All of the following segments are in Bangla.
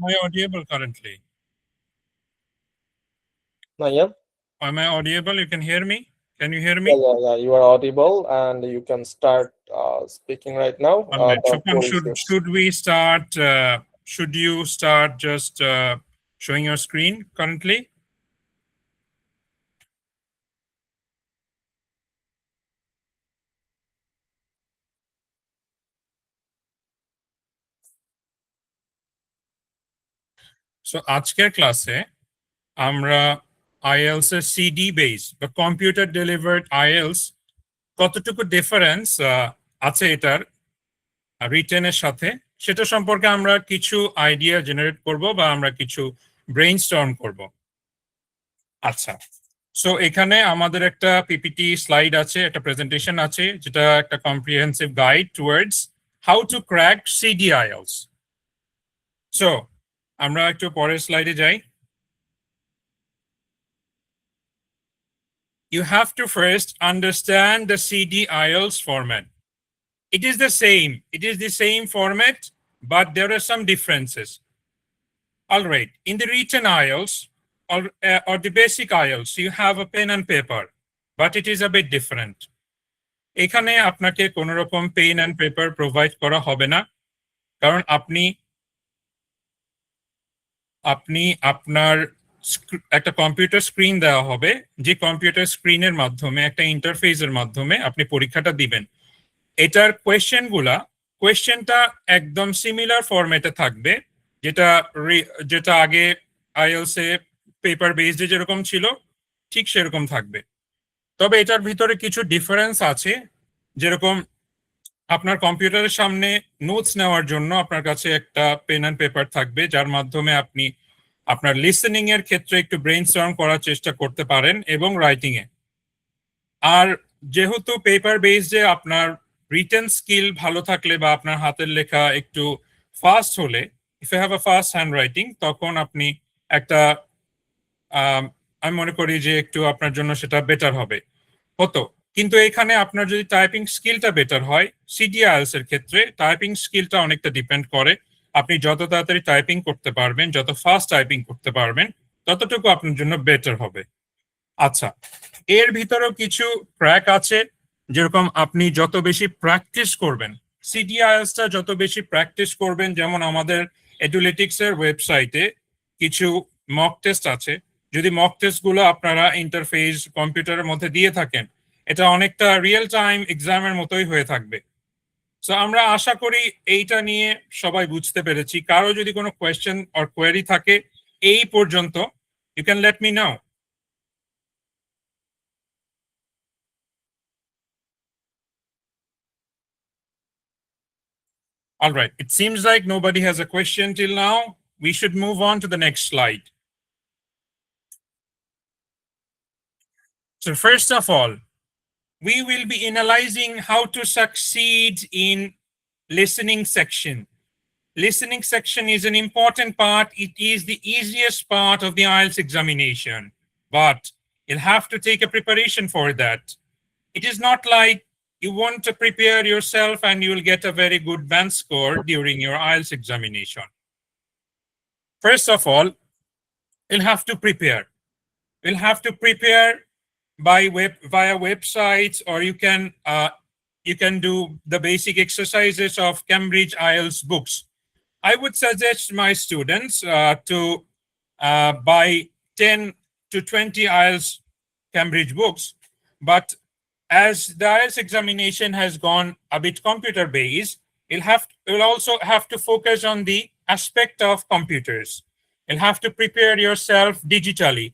Am I audible currently? Nayab? Am I audible? You can hear me? Can you hear Yeah, me? yeah, yeah. You are audible, and you can start speaking right now. All right. The Chupan, floor is yours. should we start? Should you start just showing your screen currently? So আজকের ক্লাসে আমরা IELTS এর CD বেস বা কম্পিউটার ডেলিভার্ড IELTS কতটুকু ডিফারেন্স আছে এটার রিটেনের সাথে সেটা সম্পর্কে আমরা কিছু আইডিয়া জেনারেট করব বা আমরা কিছু ব্রেইনস্টর্ম করব। আচ্ছা, সো এখানে আমাদের একটা পিপিটি স্লাইড আছে, একটা প্রেজেন্টেশন আছে, যেটা একটা comprehensive guide towards how to crack CD IELTS. So আমরা একটু পরের স্লাইডে যাই। You have to first understand the CD IELTS format. It is the same. It is the same format, but there are some differences. All right. In the written IELTS or the basic IELTS, you have a pen and paper, but it is a bit different. এখানে আপনাকে কোনো রকম পেন অ্যান্ড পেপার প্রোভাইড করা হবে না, কারণ আপনি আপনার একটা কম্পিউটার স্ক্রিন দেওয়া হবে, যে কম্পিউটার স্ক্রিনের মাধ্যমে একটা ইন্টারফেসের মাধ্যমে আপনি পরীক্ষাটা দিবেন। এটার কোয়েশ্চেনটা একদম সিমিলার ফরম্যাটে থাকবে, যেটা আগে আইএলটিএস এ পেপার বেসড যেরকম ছিল ঠিক সেরকম থাকবে। তবে এটার ভিতরে কিছু ডিফারেন্স আছে, যেরকম আপনার কম্পিউটারের সামনে নোটস নেওয়ার জন্য আপনার কাছে একটা পেন অ্যান্ড পেপার থাকবে, যার মাধ্যমে আপনি আপনার লিসেনিং এর ক্ষেত্রে একটু ব্রেইনস্টর্ম করার চেষ্টা করতে পারেন এবং রাইটিং এ। আর যেহেতু পেপার বেসডে আপনার রিটেন স্কিল ভালো থাকলে বা আপনার হাতের লেখা একটু ফাস্ট হলে, if you have a fast handwriting, তখন আপনি একটা আমি মনে করি যে একটু আপনার জন্য সেটা বেটার হতো। কিন্তু এখানে আপনার যদি টাইপিং স্কিলটা বেটার হয়, সিডি আইএলটিএস এর ক্ষেত্রে টাইপিং স্কিলটা অনেকটা ডিপেন্ড করে। আপনি যত তাড়াতাড়ি টাইপিং করতে পারবেন, যত ফাস্ট টাইপিং করতে পারবেন, ততটুকু আপনার জন্য বেটার হবে। আচ্ছা, এর ভিতরেও কিছু ক্র্যাক আছে, যেরকম আপনি যত বেশি প্র্যাকটিস করবেন, সিডি আইএলটিএসটা যত বেশি প্র্যাকটিস করবেন, যেমন আমাদের এডুলেটিক্স এর ওয়েবসাইটে কিছু মক টেস্ট আছে। যদি মক টেস্ট গুলো আপনারা ইন্টারফেস কম্পিউটারের মধ্যে দিয়ে থাকেন, এটা অনেকটা রিয়েল টাইম এক্সামের মতোই হয়ে থাকবে। সো আমরা আশা করি এইটা নিয়ে সবাই বুঝতে পেরেছি। কারো যদি কোনো কোয়েশ্চেন অর কোয়েরি থাকে এই পর্যন্ত, you can let me know. All right, it seems like nobody has a question till now. We should move on to the next slide. So first of all, we will be analyzing how to succeed in listening section. Listening section is an important part. It is the easiest part of the IELTS examination, but you'll have to take a preparation for that. It is not like you want to prepare yourself and you will get a very good band score during your IELTS examination. First of all, you'll have to prepare. You'll have to prepare via websites, or you can do the basic exercises of Cambridge IELTS books. I would suggest my students to buy 10 to 20 IELTS Cambridge books, but as the IELTS examination has gone a bit computer based, you'll also have to focus on the aspect of computers. You'll have to prepare yourself digitally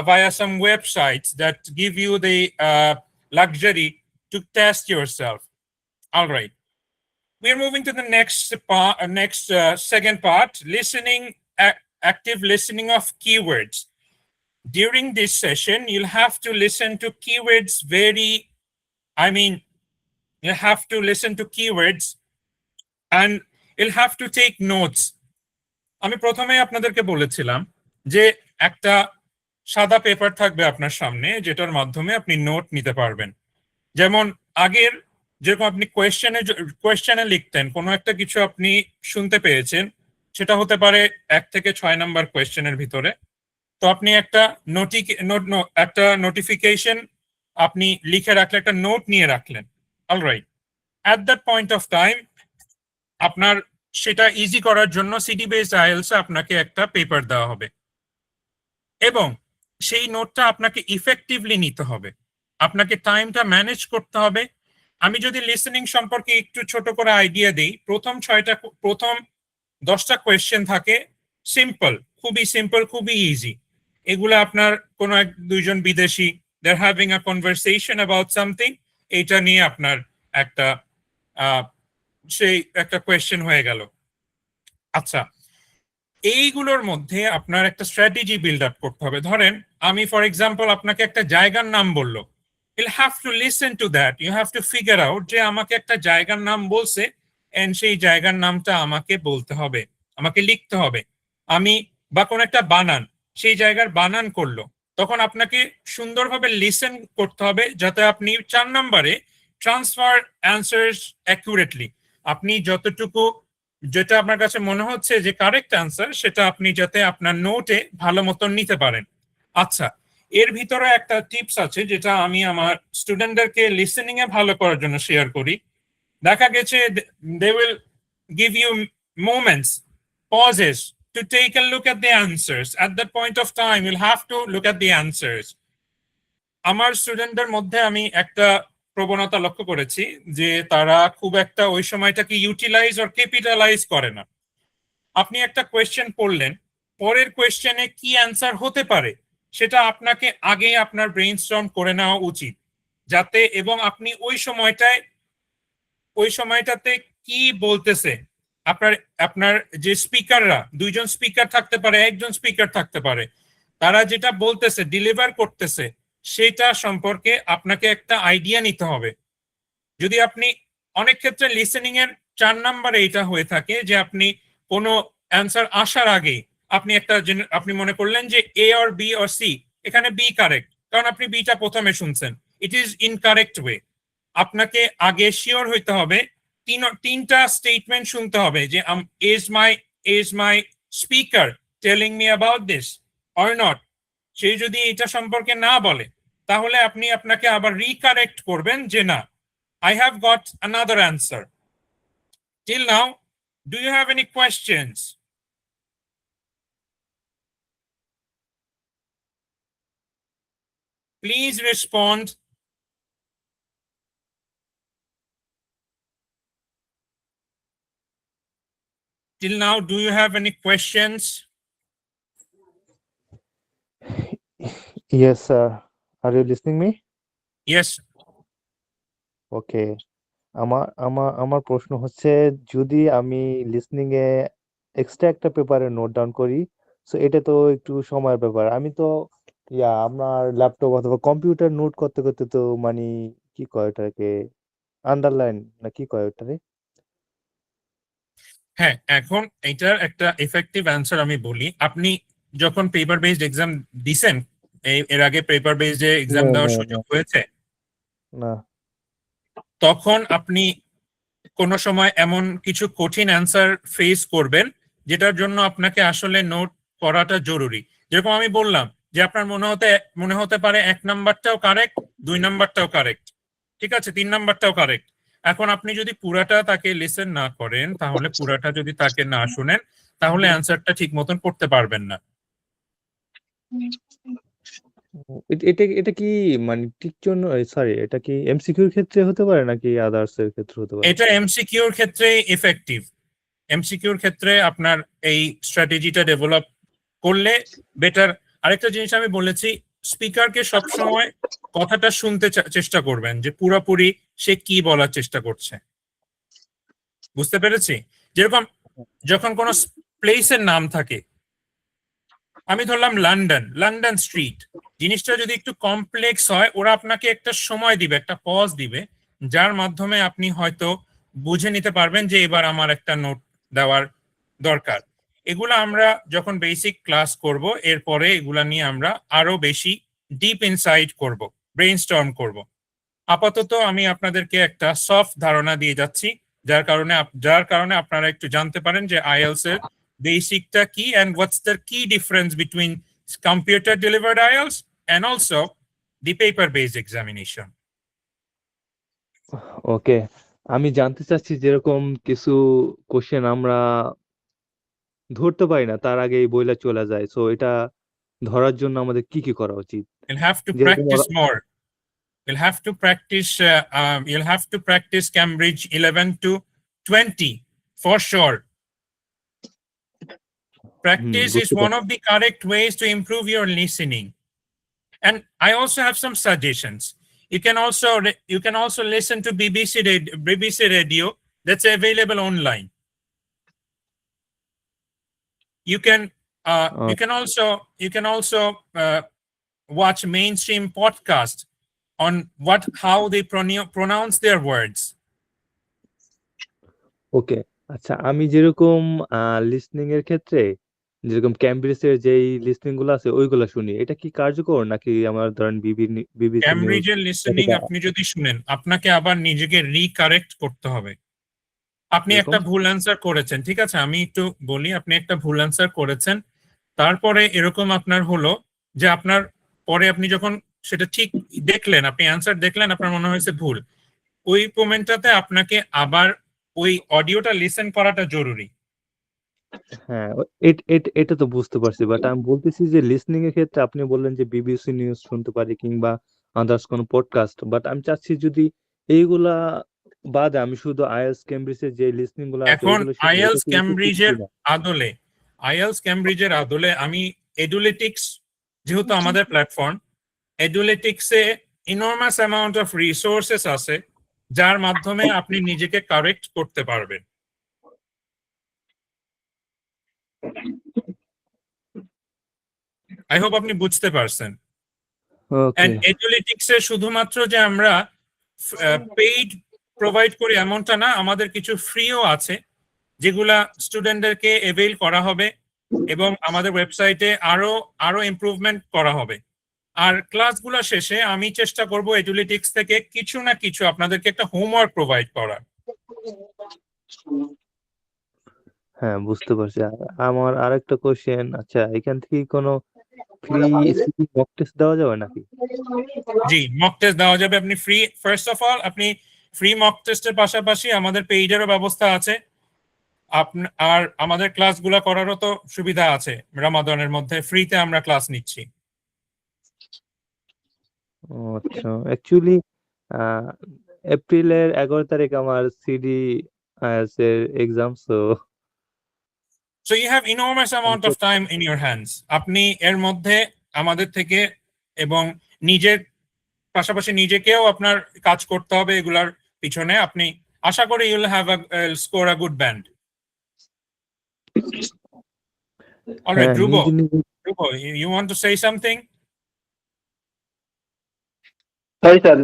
via some websites that give you the luxury to test yourself. All right. We're moving to the next second part, active listening of keywords. During this session, you'll have to listen to keywords you have to listen to keywords and you'll have to take notes. আমি প্রথমে আপনাদেরকে বলেছিলাম যে একটা সাদা পেপার থাকবে আপনার সামনে, যেটার মাধ্যমে আপনি নোট নিতে পারবেন। যেমন আগের যেরকম আপনি কোয়েশ্চেনে লিখতেন, কোনো একটা কিছু আপনি শুনতে পেয়েছেন, সেটা হতে পারে 1 থেকে 6 নাম্বার কোয়েশ্চেনের ভিতরে। তো আপনি একটা একটা নোটিফিকেশন আপনি লিখে রাখলে, একটা নোট নিয়ে রাখলেন, alright. At that point of time আপনার সেটা ইজি করার জন্য সিটি বেসড আইএলস আপনাকে একটা পেপার দেওয়া হবে এবং সেই নোটটা আপনাকে ইফেক্টিভলি নিতে হবে, আপনাকে টাইমটা ম্যানেজ করতে হবে। আমি যদি লিসেনিং সম্পর্কে একটু ছোট করে আইডিয়া দিই, প্রথম 10টা কোয়েশ্চেন থাকে সিম্পল, খুবই সিম্পল, খুবই ইজি। এগুলো আপনার কোনো এক দুইজন বিদেশি, they are having a conversation about something, এইটা নিয়ে আপনার একটা সেই একটা কোয়েশ্চেন হয়ে গেল। আচ্ছা, এইগুলোর মধ্যে আপনার একটা স্ট্র্যাটেজি বিল্ড আপ করতে হবে। ধরেন আমি ফর এক্সাম্পল আপনাকে একটা জায়গার নাম বললো, you'll have to listen to that, you have to figure out যে আমাকে একটা জায়গার নাম বলছে এন্ড সেই জায়গার নামটা আমাকে বলতে হবে, আমাকে লিখতে হবে। আমি বা কোন একটা বানান, সেই জায়গার বানান করলো, তখন আপনাকে সুন্দরভাবে লিসেন করতে হবে যাতে আপনি 4 নম্বরে ট্রান্সফার অ্যান্সার্স অ্যাকুরেটলি, আপনি যতটুকু যেটা আপনার কাছে মনে হচ্ছে যে কারেক্ট অ্যান্সার, সেটা আপনি যাতে আপনার নোটে ভালো মতন নিতে পারেন। আচ্ছা, এর ভিতরে একটা টিপস আছে যেটা আমি আমার স্টুডেন্টদেরকে লিসেনিং এ ভালো করার জন্য শেয়ার করি। দেখা গেছে they will give you moments, pauses to take a look at the answers. At that point of time you'll have to look at the answers. আমার স্টুডেন্টদের মধ্যে আমি একটা প্রবণতা লক্ষ্য করেছি যে তারা খুব একটা ওই সময়টাকে ইউটিলাইজ আর ক্যাপিটালাইজ করে না। আপনি একটা কোয়েশ্চেন পড়লেন, পরের কোয়েশ্চেনে কি অ্যান্সার হতে পারে সেটা আপনাকে আগে আপনার ব্রেইনস্টর্ম করে নেওয়া উচিত, যাতে এবং আপনি ওই সময়টাতে কি বলতেছে আপনার আপনার যে স্পিকাররা, দুইজন স্পিকার থাকতে পারে, একজন স্পিকার থাকতে পারে, তারা যেটা বলতেছে, ডেলিভার করতেছে, সেটা সম্পর্কে আপনাকে একটা আইডিয়া নিতে হবে। যদি আপনি অনেক ক্ষেত্রে লিসেনিং এর 4 নাম্বারে এটা হয়ে থাকে যে আপনি কোনো অ্যান্সার আসার আগে আপনি মনে করলেন যে a or be or C, এখানে বি কারেক্ট, কারণ আপনি বিটা প্রথমে শুনছেন, ইট ইজ ইনকারেক্ট ওয়ে। আপনাকে আগে শিওর হইতে হবে, তিনটা স্টেটমেন্ট শুনতে হবে যে is my speaker telling me about this or not. সে যদি এটা সম্পর্কে না বলে, তাহলে আপনি আপনাকে আবার রিকারেক্ট করবেন যে না, I have got another answer. Till now, do you have any questions? Please respond. Till now, do you have any questions? Yes, sir. Are you listening me? Yes. Okay. আমার প্রশ্ন হচ্ছে, যদি আমি লিসনিং এ এক্সট্রা একটা পেপারে নোট ডাউন করি, সো এটা তো একটু সময়ের ব্যাপার। আমি তো আপনার ল্যাপটপ অথবা কম্পিউটার নোট করতে করতে তো মানে কি কয় ওটাকে, আন্ডারলাইন না কি কয় ওটারে? হ্যাঁ, এখন এটার একটা এফেক্টিভ অ্যান্সার আমি বলি। আপনি যখন পেপার বেসড এক্সাম দিছেন, এর আগে পেপার বেসড এক্সাম না দেওয়ার না সুযোগ হয়েছে, না। তখন আপনি কোনো সময় এমন কিছু কঠিন অ্যান্সার ফেস করবেন যেটার জন্য আপনাকে আসলে নোট করাটা জরুরি। যেরকম আমি বললাম যে আপনার মনে হতে পারে 1 নাম্বারটাও কারেক্ট, 2 নাম্বারটাও কারেক্ট, ঠিক আছে, 3 নাম্বারটাও কারেক্ট। এখন আপনি যদি পুরাটা তাকে লিসেন না করেন, তাহলে পুরাটা যদি তাকে না শুনেন, তাহলে অ্যান্সারটা ঠিক মতন করতে পারবেন না। এটা এটা কি মানে ঠিক জন্য, সরি, এটা কি এমসিকিউর ক্ষেত্রে হতে পারে নাকি আদার্স এর ক্ষেত্রে হতে পারে? এটা এমসিকিউর ক্ষেত্রে এফেক্টিভ। এমসিকিউর ক্ষেত্রে আপনার এই স্ট্র্যাটেজিটা ডেভেলপ করলে বেটার। আরেকটা জিনিস আমি বলেছি, স্পিকারকে সবসময় কথাটা শুনতে চেষ্টা করবেন যে পুরোপুরি সে কি বলার চেষ্টা করছে। বুঝতে পেরেছি? যেরকম যখন কোনো প্লেসের নাম থাকে, আমি ধরলাম লন্ডন স্ট্রিট, জিনিসটা যদি একটু কমপ্লেক্স হয়, ওরা আপনাকে একটা সময় দিবে, একটা পজ দিবে, যার মাধ্যমে আপনি হয়তো বুঝে নিতে পারবেন যে এবার আমার একটা নোট দেওয়ার দরকার। এগুলো আমরা যখন বেসিক ক্লাস করব, এরপরে এগুলা নিয়ে আমরা আরো বেশি ডিপ ইনসাইট করব, ব্রেইনস্টর্ম করব। আপাতত আমি আপনাদেরকে একটা সফট ধারণা দিয়ে যাচ্ছি, যার কারণে আপনারা একটু জানতে পারেন যে আইএলটিএস এর বেসিকটা কি and what's the key difference between computer delivered IELTS and also the paper based examination. ওকে, আমি জানতে চাচ্ছি যেরকম কিছু কোশ্চেন আমরা ধরতে পারি না, তার আগেই বইলা চলে যায়। সো এটা ধরার জন্য আমাদের কি কি করা উচিত? You'll have to যেরকম practice more. You'll have to practice Cambridge 11 to 20 for sure. Practice is বুঝতে one পারছি। of the correct ways to improve your listening. And I also have some suggestions. You can also listen to BBC radio that's available online. You can also watch mainstream podcast on how they pronounce their words. ওকে, আচ্ছা, আমি যেরকম লিসনিং এর ক্ষেত্রে যেরকম ক্যামব্রিজের যেই লিসনিং গুলো আছে ওইগুলো শুনি, এটা কি কার্যকর নাকি আমার ধরেন বিবিসি নিউজ ক্যামব্রিজের লিসেনিং এতটা আপনি যদি শুনেন, আপনাকে আবার নিজেকে রিকারেক্ট করতে হবে। আপনি এরকম? একটা ভুল অ্যান্সার করেছেন, ঠিক আছে, আমি একটু বলি, আপনি একটা ভুল অ্যান্সার করেছেন, তারপরে এরকম আপনার হলো যে আপনার পরে আপনি যখন সেটা ঠিক দেখলেন, আপনি অ্যান্সার দেখলেন, আপনার মনে হয়েছে ভুল, ওই মোমেন্টটাতে আপনাকে আবার ওই অডিওটা লিসেন করাটা জরুরি। হ্যাঁ, এটা তো বুঝতে পারছি, বাট আমি বলতেছি যে লিসনিং এর ক্ষেত্রে আপনি বললেন যে বিবিসি নিউজ শুনতে পারি কিংবা আদার্স কোনো পডকাস্ট, বাট আমি চাচ্ছি যদি এইগুলা বাদে আমি শুধু আইএলটিএস ক্যামব্রিজের যে লিসনিং গুলো আছে এখন ওইগুলো শুনি, এটা আইএলটিএস কি ক্যামব্রিজের কিনা? আদলে আমি এডুলেটিক্স, যেহেতু আমাদের প্ল্যাটফর্ম, এডুলেটিক্সে ইনর্মাস অ্যামাউন্ট অফ রিসোর্সেস আছে যার মাধ্যমে আপনি নিজেকে কারেক্ট করতে পারবেন। আই হোপ আপনি বুঝতে পারছেন। ওকে, এন্ড এডুলেটিক্সে শুধুমাত্র যে আমরা পেইড প্রোভাইড করি এমনটা না, আমাদের কিছু ফ্রিও আছে যেগুলা স্টুডেন্টদেরকে এভেইল করা হবে এবং আমাদের ওয়েবসাইটে আরো ইমপ্রুভমেন্ট করা হবে। আর ক্লাসগুলো শেষে আমি চেষ্টা করব এডুলেটিক্স থেকে কিছু না কিছু আপনাদেরকে একটা হোমওয়ার্ক প্রোভাইড করার। হ্যাঁ, বুঝতে পারছি। আমার আরেকটা কোশ্চেন, আচ্ছা, এখান থেকে কোনো ফ্রি মক টেস্ট দেওয়া যাবে নাকি? জি, মক টেস্ট দেওয়া যাবে। আপনি ফ্রি, ফার্স্ট অফ অল আপনি ফ্রি মক টেস্টের পাশাপাশি আমাদের পেইডেরও ব্যবস্থা আছে। আর আমাদের ক্লাসগুলো করারও তো সুবিধা আছে, রমাদানের মধ্যে ফ্রিতে আমরা ক্লাস নিচ্ছি। ও আচ্ছা, অ্যাকচুয়ালি এপ্রিলের 11 তারিখ আমার সিডি আইএলটিএস এর exam, So you have enormous amount of time in your hands. আপনি এর মধ্যে আমাদের থেকে এবং নিজের পাশাপাশি নিজেকেও আপনার কাজ করতে হবে এগুলার পিছনে। আপনি আশা করি you will have score a good band. Alright, Dhruvo, you want to say something? Sorry sir,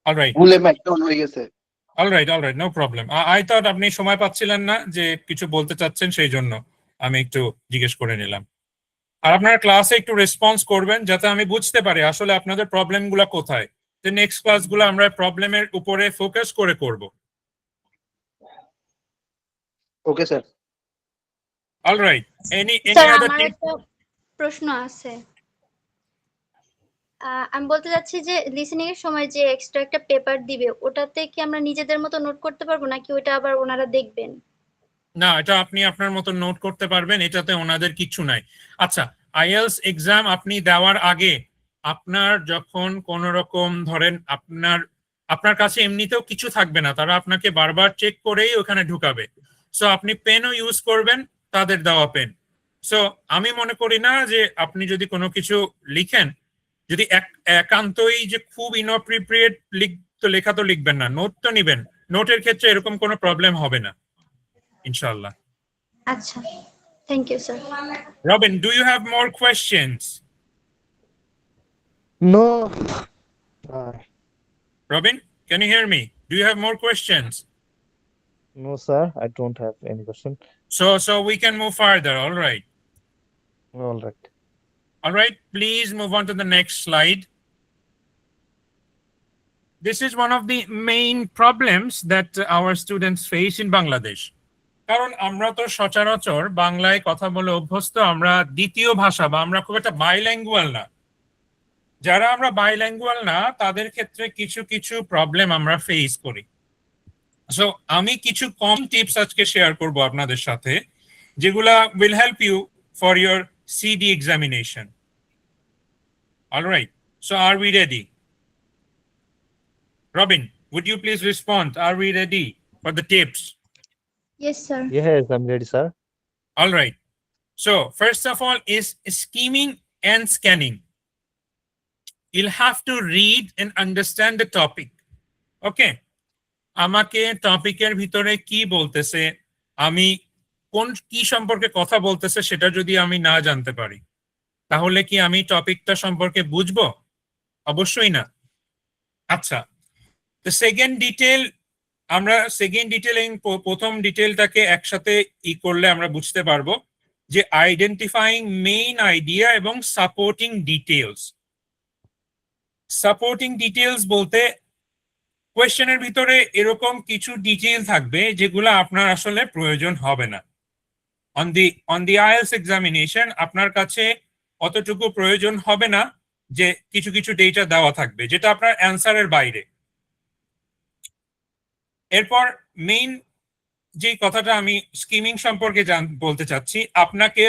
alright, ভুলে মাইকটা অন হয়ে গেছে। Alright, no problem. I thought আপনি সময় পাচ্ছিলেন না যে কিছু বলতে চাচ্ছেন, সেই জন্য আমি একটু জিজ্ঞেস করে নিলাম। আর আপনারা ক্লাসে একটু রেসপন্স করবেন যাতে আমি বুঝতে পারি আসলে আপনাদের প্রবলেমগুলো কোথায়, যে নেক্সট ক্লাসগুলো আমরা প্রবলেমের উপরে ফোকাস করে করব। Okay sir. Alright, any sir other আমার থিং? একটা প্রশ্ন আছে। আমি বলতে চাচ্ছি যে লিসেনিং এর সময় যে এক্সট্রা একটা পেপার দিবে, ওটাতে কি আমরা নিজেদের মতো নোট করতে পারবো নাকি ওটা আবার ওনারা দেখবেন? না, এটা আপনি আপনার মতো নোট করতে পারবেন, এটাতে ওনাদের কিছু নাই। আচ্ছা, আইএলটিএস এক্সাম আপনি দেওয়ার আগে আপনার যখন কোন রকম ধরেন আপনার কাছে এমনিতেও কিছু থাকবে না, তারা আপনাকে বারবার চেক করেই ওখানে ঢুকাবে। সো আপনি পেনও ইউজ করবেন, তাদের দেওয়া পেন। সো আমি মনে করি না যে আপনি যদি কোনো কিছু লিখেন, যদি একান্তই যে খুব ইনঅ্যাপ্রোপ্রিয়েট লেখা তো লিখবেন না, নোট তো নিবেন। নোটের ক্ষেত্রে এরকম কোনো প্রবলেম হবে না ইনশাআল্লাহ। আচ্ছা, thank you sir. Robin, do you have more questions? No. Robin, can you hear me? Do you have more questions? No, sir, I don't have any question. So we can move further. All right. All right. Please move on to the next slide. This is one of the main problems that our students face in Bangladesh. কারণ আমরা তো সচরাচর বাংলায় কথা বলে অভ্যস্ত, আমরা দ্বিতীয় ভাষা বা আমরা খুব একটা বাইল্যাঙ্গুয়াল না। যারা আমরা বাইল্যাঙ্গুয়াল না তাদের ক্ষেত্রে কিছু কিছু প্রবলেম আমরা ফেস করি। সো আমি কিছু কম টিপস আজকে শেয়ার করব আপনাদের সাথে, যেগুলা will help you for your CD examination. Alright, so are we ready? Robin, would you please respond? Are we ready for the tips? Yes, sir. Yes, I'm ready, sir. All right. So first of all is scheming and scanning. You'll have to read and understand the topic. Okay. আমাকে টপিকের ভিতরে কি বলতেছে, আমি কোন কি সম্পর্কে কথা বলতেছে সেটা যদি আমি না জানতে পারি, তাহলে কি আমি টপিকটা সম্পর্কে বুঝবো? অবশ্যই না। আচ্ছা, তো সেকেন্ড ডিটেল, আমরা সেকেন্ড ডিটেলিং প্রথম ডিটেলটাকে একসাথে করলে আমরা বুঝতে পারবো যে আইডেন্টিফাইং মেইন আইডিয়া এবং সাপোর্টিং ডিটেলস। সাপোর্টিং ডিটেলস বলতে কোয়েশ্চেনের ভিতরে এরকম কিছু ডিটেইল থাকবে যেগুলো আপনার আসলে প্রয়োজন হবে না। অন দি আইএলটিএস এক্সামিনেশন আপনার কাছে অতটুকু প্রয়োজন হবে না যে কিছু কিছু ডেটা দেওয়া থাকবে যেটা আপনার অ্যান্সারের বাইরে। এরপর মেইন যে কথাটা আমি স্কিমিং সম্পর্কে বলতে চাচ্ছি, আপনাকে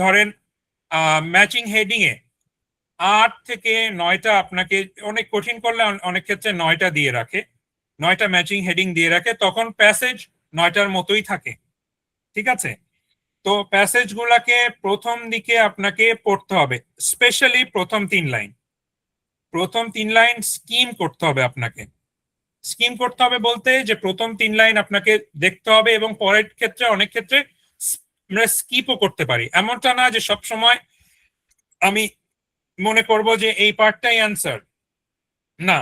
ধরেন ম্যাচিং হেডিং এ 8 থেকে 9টা, আপনাকে অনেক কঠিন করলে অনেক ক্ষেত্রে 9টা দিয়ে রাখে, 9টা ম্যাচিং হেডিং দিয়ে রাখে, তখন প্যাসেজ 9টার মতোই থাকে। ঠিক আছে, তো প্যাসেজ গুলাকে প্রথম দিকে আপনাকে পড়তে হবে, স্পেশালি প্রথম 3 লাইন। প্রথম 3 লাইন স্কিম করতে হবে আপনাকে। স্কিম করতে হবে বলতে যে প্রথম 3 লাইন আপনাকে দেখতে হবে এবং পরের ক্ষেত্রে অনেক ক্ষেত্রে আমরা স্কিপও করতে পারি। এমনটা না যে সব সময় আমি মনে করব যে এই পার্টটাই অ্যান্সার, না,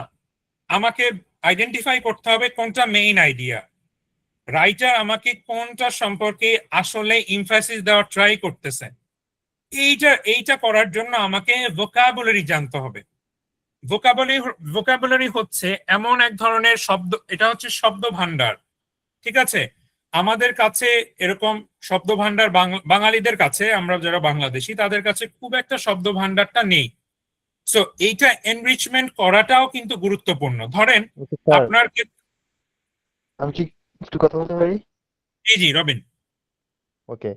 আমাকে আইডেন্টিফাই করতে হবে কোনটা মেইন আইডিয়া, রাইটার আমাকে কোনটা সম্পর্কে আসলে ইমফাসিস দেওয়ার ট্রাই করতেছে। এইটা করার জন্য আমাকে ভোকাবুলারি জানতে হবে। ভোকাবুলারি হচ্ছে এমন এক ধরনের শব্দ, এটা হচ্ছে শব্দ ভান্ডার। ঠিক আছে, আমাদের কাছে এরকম শব্দ ভান্ডার বাঙালিদের কাছে, আমরা যারা বাংলাদেশি তাদের কাছে খুব একটা শব্দ ভান্ডারটা নেই। সো এইটা এনরিচমেন্ট করাটাও কিন্তু গুরুত্বপূর্ণ। ধরেন Okay, sir. আপনার আমি কি একটু কথা বলতে পারি? জি জি রবিন। ওকে,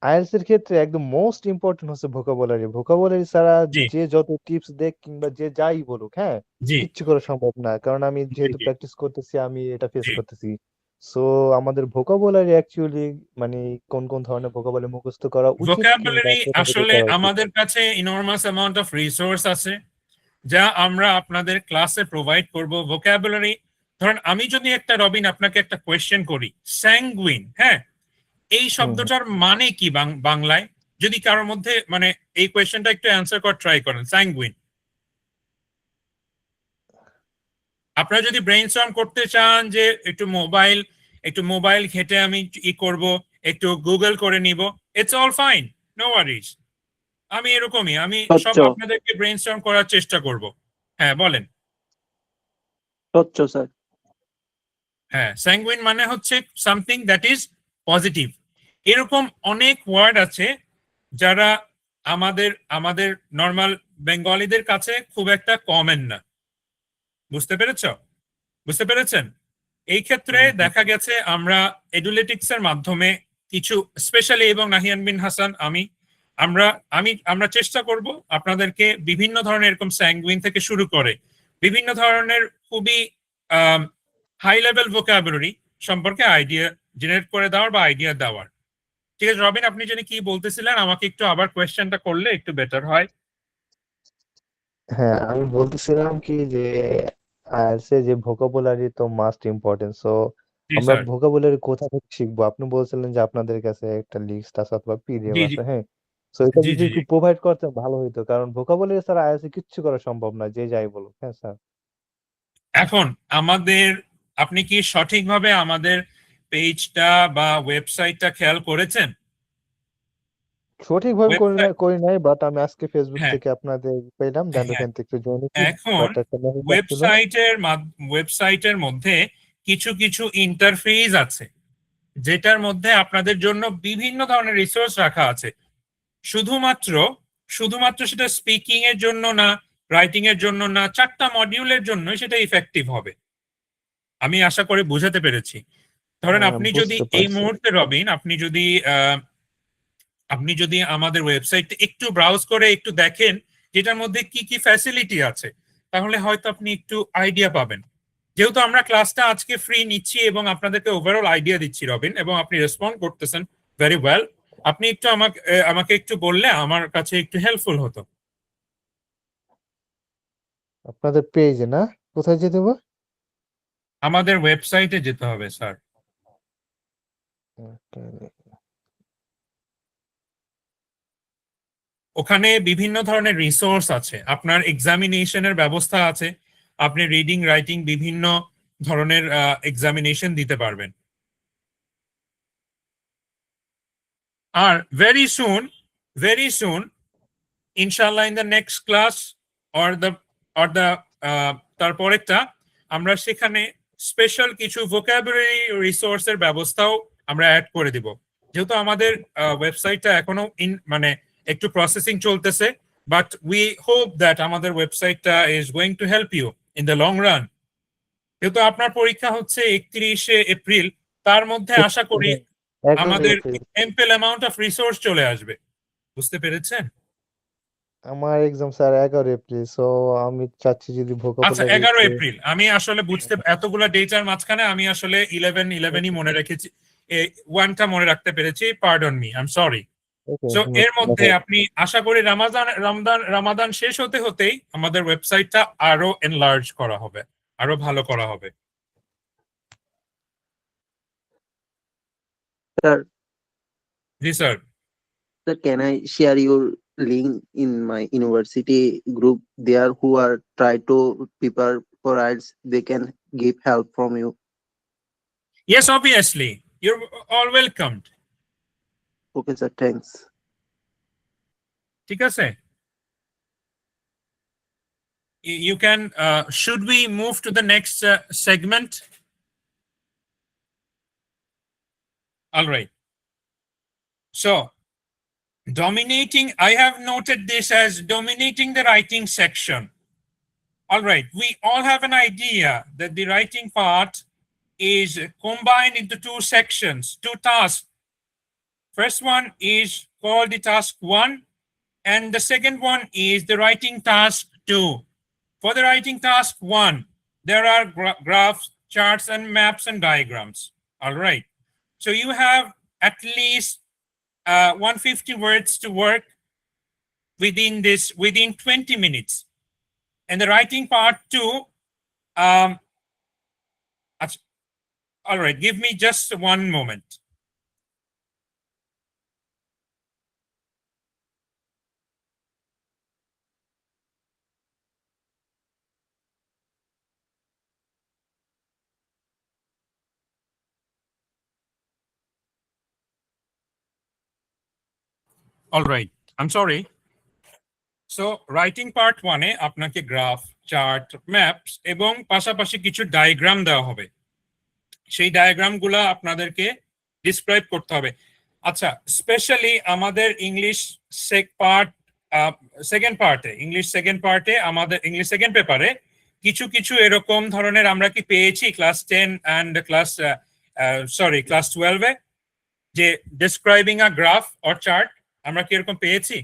আইএলটিএস এর ক্ষেত্রে একদম মোস্ট ইম্পর্টেন্ট হচ্ছে ভোকাবুলারি। ভোকাবুলারি ছাড়া জি যে যত টিপস দেখ কিংবা যে যাই বলুক, হ্যাঁ, জি কিচ্ছু করা সম্ভব না। কারণ আমি জি যেহেতু জি প্র্যাকটিস করতেছি, আমি এটা ফেস জি। করতেছি। সো আমাদের ভোকাবুলারি অ্যাকচুয়ালি মানে কোন কোন ধরনের ভোকাবুলারি মুখস্থ করা উচিত কিংবা ভোকাবুলারি কোথা থেকে আসলে করা উচিত। আমাদের কাছে ইনর্মাস অ্যামাউন্ট অফ রিসোর্স আছে যা আমরা আপনাদের ক্লাসে প্রোভাইড করব। ভোকাবুলারি ধরেন আমি যদি একটা রবিন আপনাকে একটা কোয়েশ্চেন করি, স্যাঙ্গুইন, হ্যাঁ, এই শব্দটার মানে কি বাংলায়? যদি কারোর মধ্যে মানে এই কোয়েশ্চেনটা একটু অ্যান্সার করার ট্রাই করেন, স্যাঙ্গুইন। আপনারা যদি ব্রেইনস্টর্ম করতে চান যে একটু মোবাইল ঘেটে আমি করব, একটু গুগল করে নিব, it's all fine, no worries. আমি এরকমই, আমি সব স্বচ্ছ আপনাদেরকে ব্রেইনস্টর্ম করার চেষ্টা করব। হ্যাঁ বলেন। স্বচ্ছ স্যার। হ্যাঁ, স্যাঙ্গুইন মানে হচ্ছে সামথিং দ্যাট ইজ পজিটিভ। এরকম অনেক ওয়ার্ড আছে যারা আমাদের আমাদের নর্মাল বেঙ্গলিদের কাছে খুব একটা কমন না। বুঝতে পেরেছেন? এই ক্ষেত্রে দেখা গেছে আমরা এডুলেটিক্স এর মাধ্যমে কিছু স্পেশালি, এবং নাহিয়ান বিন হাসান আমরা চেষ্টা করব আপনাদেরকে বিভিন্ন ধরনের এরকম স্যাঙ্গুইন থেকে শুরু করে বিভিন্ন ধরনের খুবই হাই লেভেল ভোকাবুলারি সম্পর্কে আইডিয়া জেনারেট করে দেওয়ার বা আইডিয়া দেওয়ার। ঠিক আছে রবিন, আপনি যদি কি বলতেছিলেন আমাকে একটু আবার কোয়েশ্চেনটা করলে একটু বেটার হয়। হ্যাঁ, আমি বলতেছিলাম কি যে আইএলটিএস এ যে ভোকাবুলারি তো মাস্ট ইম্পর্টেন্ট। সো জি আমরা স্যার। ভোকাবুলারি কোথা থেকে শিখবো? আপনি বলছিলেন যে আপনাদের কাছে একটা লিস্ট আছে অথবা পিডিএফ জি জি আছে, হ্যাঁ। সো এটা জি যদি জি একটু প্রোভাইড করতেন ভালো হইতো, কারণ ভোকাবুলারি ছাড়া আইএলটিএস কিচ্ছু করা সম্ভব না, যে যাই বলুক। হ্যাঁ স্যার। এখন আপনি কি সঠিকভাবে আমাদের পেজটা বা ওয়েবসাইটটা খেয়াল করেছেন? সঠিকভাবে ওয়েবসাইট, করি নাই, বাট আমি আজকে ফেসবুক হ্যাঁ থেকে আপনাদের পেলাম, দেন হ্যাঁ। ওখান থেকে জয়েন হচ্ছি। এখন বাট একটা মেসেজ আসছিল। ওয়েবসাইটের মধ্যে কিছু কিছু ইন্টারফেস আছে যেটার মধ্যে আপনাদের জন্য বিভিন্ন ধরনের রিসোর্স রাখা আছে। শুধুমাত্র শুধুমাত্র সেটা স্পিকিং এর জন্য না, রাইটিং এর জন্য না, 4টা মডিউলের জন্য সেটা ইফেক্টিভ হবে। আমি আশা করি বুঝাতে পেরেছি। ধরেন হ্যাঁ, আপনি যদি বুঝতে এই পারছি। মুহূর্তে রবিন, আপনি যদি আমাদের ওয়েবসাইটে একটু ব্রাউজ করে একটু দেখেন যেটার মধ্যে কি কি ফ্যাসিলিটি আছে, তাহলে হয়তো আপনি একটু আইডিয়া পাবেন। যেহেতু আমরা ক্লাসটা আজকে ফ্রি নিচ্ছি এবং আপনাদেরকে ওভারঅল আইডিয়া দিচ্ছি রবিন, এবং আপনি রেসপন্ড করতেছেন ভেরি ওয়েল, আপনি একটু আমাকে একটু বললে আমার কাছে একটু হেল্পফুল হতো। আপনাদের পেজে না, কোথায় যেতে হবে? আমাদের ওয়েবসাইটে যেতে হবে স্যার। ওখানে বিভিন্ন ধরনের রিসোর্স আছে, আপনার এক্সামিনেশনের ব্যবস্থা আছে, আপনি রিডিং রাইটিং বিভিন্ন ধরনের এক্সামিনেশন দিতে পারবেন। আর ভেরি সুন ইনশাআল্লাহ in the next class or the তারপরেরটা আমরা সেখানে স্পেশাল কিছু ভোকাবুলারি রিসোর্সের ব্যবস্থাও আমরা অ্যাড করে দিব। যেহেতু আমাদের ওয়েবসাইটটা এখনো মানে একটু প্রসেসিং চলতেছে, বাট উই হোপ দ্যাট আমাদের ওয়েবসাইটটা is going to help you in the long run. যেহেতু আপনার পরীক্ষা হচ্ছে 31শে এপ্রিল, তার মধ্যে আশা করি 11 আমাদের April. Ample amount of resource চলে আসবে। বুঝতে পেরেছেন? আমার এক্সাম স্যার 11 এপ্রিল, সো আমি চাচ্ছি যদি আচ্ছা, ভোকাবুলারি 11 এপ্রিল। আমি আসলে বুঝতে এতগুলা ডেটার মাঝখানে আমি আসলে 11ই মনে রেখেছি, ওয়ানটা মনে রাখতে পেরেছি। Pardon me, I am sorry. So এর মধ্যে আপনি আশা করি রামাদান শেষ হতে হতেই আমাদের ওয়েবসাইটটা আরো এনলার্জ করা হবে, আরো ভালো করা হবে। Sir, G sir. sir, can I share your link in my university group there who are try to prepare for IELTS? They can give help from you. Yes, obviously. You're all welcomed. Okay, sir. Thanks. ঠিক আছে? You can, should we move to the next segment? All right. So, dominating, I have noted this as dominating the writing section. All right, we all have an idea that the writing part is combined into two sections, two tasks. First one is called the task 1, and the second one is the writing task 2. For the writing task 1, there are graphs, charts, and maps and diagrams. All right. So you have at least 150 words to work within 20 minutes. And the writing part 2, all right, give me just one moment. All right, I'm sorry. So writing part 1 এ আপনাকে গ্রাফ, চার্ট, ম্যাপস এবং পাশাপাশি কিছু ডায়াগ্রাম দেওয়া হবে। সেই ডায়াগ্রামগুলো আপনাদেরকে ডিসক্রাইব করতে হবে। আচ্ছা, স্পেশালি আমাদের ইংলিশ সেকেন্ড পার্টে আমাদের ইংলিশ সেকেন্ড পেপারে কিছু কিছু এরকম ধরনের আমরা কি পেয়েছি ক্লাস 10 অ্যান্ড ক্লাস 12-এ, যে describing a graph or chart, আমরা কি এরকম পেয়েছি?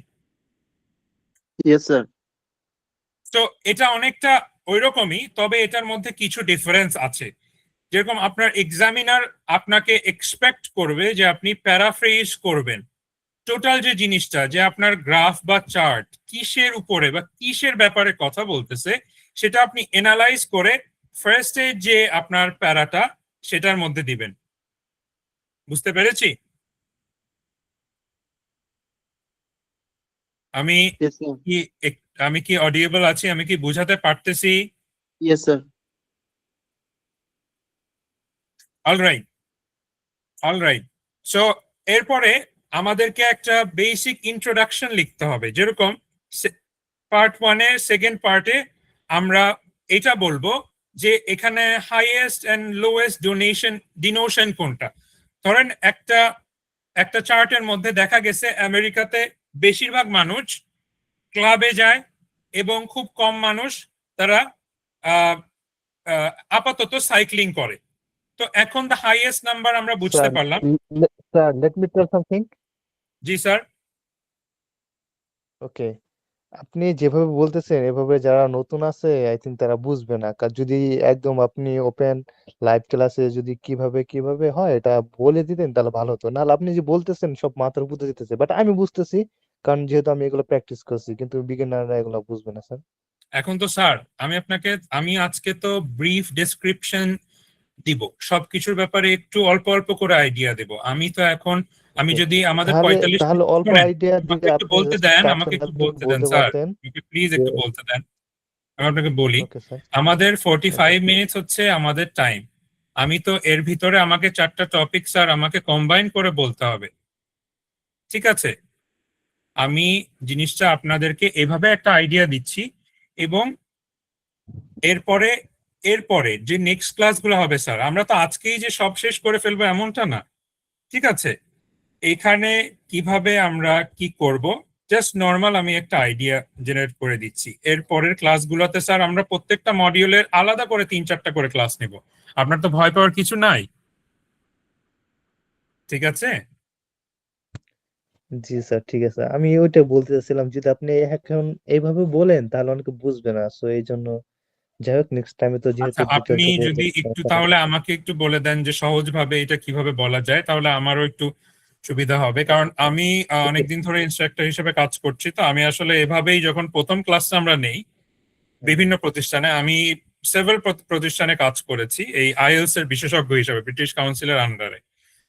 Yes, sir. তো এটা অনেকটা ওইরকমই, তবে এটার মধ্যে কিছু ডিফারেন্স আছে। যেরকম আপনার এক্সামিনার আপনাকে এক্সপেক্ট করবে যে আপনি প্যারাফ্রেজ করবেন টোটাল যে জিনিসটা, যে আপনার গ্রাফ বা চার্ট কিসের উপরে বা কিসের ব্যাপারে কথা বলতেছে, সেটা আপনি এনালাইজ করে ফার্স্টে যে আপনার প্যারাটা সেটার মধ্যে দিবেন। বুঝতে পেরেছি? আমি Yes, sir. আমি কি অডিয়েবল আছি? আমি কি বুঝাতে পারতেছি? Yes, sir. অলরাইট। সো এরপরে আমাদেরকে একটা বেসিক ইন্ট্রোডাকশন লিখতে হবে। যেরকম পার্ট 1-এ সেকেন্ড পার্টে আমরা এটা বলবো যে এখানে হাইয়েস্ট এন্ড লোয়েস্ট ডিনোশন কোনটা। ধরেন একটা একটা চার্টের মধ্যে দেখা গেছে আমেরিকাতে বেশিরভাগ মানুষ ক্লাবে যায় এবং খুব কম মানুষ তারা আহ, আপাতত সাইক্লিং করে। তো এখন দ্য হাইয়েস্ট নাম্বার আমরা বুঝতে স্যার, পারলাম। Sir, let me tell something. জি স্যার। ওকে, আপনি যেভাবে বলতেছেন এভাবে যারা নতুন আছে আই থিঙ্ক তারা বুঝবে না। যদি একদম আপনি ওপেন লাইভ ক্লাসে যদি কিভাবে কিভাবে হয় এটা বলে দিতেন তাহলে ভালো হতো। নাহলে আপনি যে বলতেছেন সব মাথার উপর দিয়ে দিতেছে, বাট আমি বুঝতেছি কারণ যেহেতু আমি এগুলো প্র্যাকটিস করছি, কিন্তু বিগিনাররা এগুলো বুঝবে না স্যার। এখন তো স্যার আমি আজকে তো ব্রিফ ডেসক্রিপশন দিব, সবকিছুর ব্যাপারে একটু অল্প অল্প করে আইডিয়া দেব। আমি তো এখন আমি ওকে, যদি আমাদের তাহলে 45 তাহলে মিনিট অল্প শুনেন, আইডিয়া আমাকে দিলে একটু আপনি বলতে জাস্ট দেন, আমাকে ক্যাপশনটা একটু একটু বলতে দেন বলতে স্যার, পারতেন প্লিজ যে একটু বলতে দেন। আমি আপনাকে বলি, ওকে স্যার। আমাদের ওকে 45 মিনিটস হচ্ছে আমাদের টাইম। আমি তো এর ভিতরে আমাকে 4টা টপিক স্যার আমাকে কম্বাইন করে বলতে হবে, ঠিক আছে? আমি জিনিসটা আপনাদেরকে এভাবে একটা আইডিয়া দিচ্ছি, এবং এরপরে এরপরে যে নেক্সট ক্লাসগুলো হবে স্যার, আমরা তো আজকেই যে সব শেষ করে ফেলবো এমনটা না, ঠিক আছে? এখানে কিভাবে আমরা কি করব, জাস্ট নর্মাল আমি একটা আইডিয়া জেনারেট করে দিচ্ছি। এর পরের ক্লাসগুলোতে স্যার আমরা প্রত্যেকটা মডিউলের আলাদা করে 3-4টা করে ক্লাস নেব। আপনার তো ভয় পাওয়ার কিছু নাই, ঠিক আছে? জি স্যার, ঠিক আছে। আমি ওইটা বলতে চাচ্ছিলাম, যদি আপনি এখন এইভাবে বলেন তাহলে অনেকে বুঝবে না, সো এই জন্য। যাই হোক, নেক্সট টাইমে তো যেহেতু আচ্ছা, আপনি ডিটেলসে বলবেন, যদি একটু সমস্যা নেই। তাহলে আমাকে একটু বলে দেন যে সহজভাবে এটা কিভাবে বলা যায়, তাহলে আমারও একটু সুবিধা হবে। কারণ আমি ওকে। অনেকদিন ধরে ইনস্ট্রাক্টর হিসেবে কাজ করছি, তো আমি আসলে এভাবেই যখন প্রথম ক্লাসটা আমরা নেই বিভিন্ন প্রতিষ্ঠানে, আমি সেভারাল প্রতিষ্ঠানে কাজ করেছি এই আইএলস এর বিশেষজ্ঞ হিসেবে ব্রিটিশ কাউন্সিলের আন্ডারে।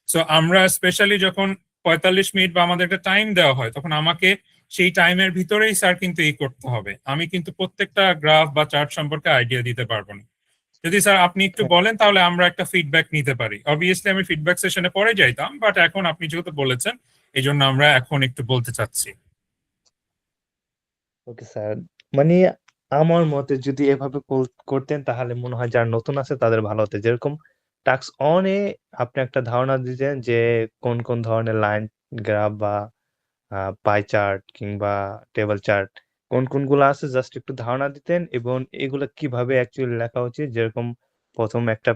সো আমরা স্পেশালি যখন 45 মিনিট বা আমাদের একটা টাইম দেওয়া হয়, তখন আমাকে সেই টাইমের ভিতরেই স্যার কিন্তু এই করতে হবে। আমি কিন্তু প্রত্যেকটা গ্রাফ বা চার্ট সম্পর্কে আইডিয়া দিতে পারবো না। যদি স্যার আপনি একটু হ্যাঁ, বলেন তাহলে আমরা একটা ফিডব্যাক নিতে পারি। অবভিয়াসলি আমি ফিডব্যাক সেশনে পরে যাইতাম, বাট এখন আপনি যেহেতু বলেছেন এই জন্য আমরা এখন একটু বলতে চাচ্ছি। Okay sir. মানে আমার মতে যদি এভাবে করতেন তাহলে মনে হয় যারা নতুন আছে তাদের ভালো হতো। যেরকম টাস্ক অনে আপনি একটা ধারণা দিতেন যে কোন কোন ধরনের লাইন গ্রাফ বা পাই চার্ট কিংবা টেবিল চার্ট কোন কোনগুলো আছে জাস্ট একটু ধারণা দিতেন, এবং এগুলো কিভাবে অ্যাকচুয়ালি লেখা উচিত। যেরকম প্রথম একটা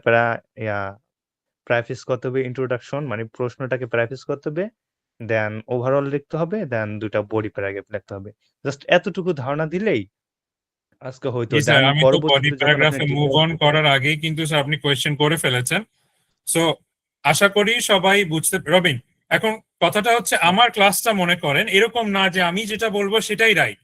প্রাইফেস করতে হবে, ইন্ট্রোডাকশন মানে প্রশ্নটাকে প্রাইফেস করতে হবে, দেন ওভারঅল লিখতে হবে, দেন দুটা বডি প্যারাগ্রাফ লিখতে হবে। জাস্ট এতটুকু ধারণা দিলেই আজকে হয়তো। জি স্যার, দেন আমি তো বডি পরবর্তীতে যখন আপনি প্যারাগ্রাফে মুভ ডিটেলস অন দিবেন। করার আগেই কিন্তু স্যার আপনি কোয়েশ্চেন করে ফেলেছেন। সো আশা করি সবাই বুঝতে। রবিন, এখন কথাটা হচ্ছে আমার ক্লাসটা মনে করেন এরকম না যে আমি যেটা বলবো সেটাই রাইট।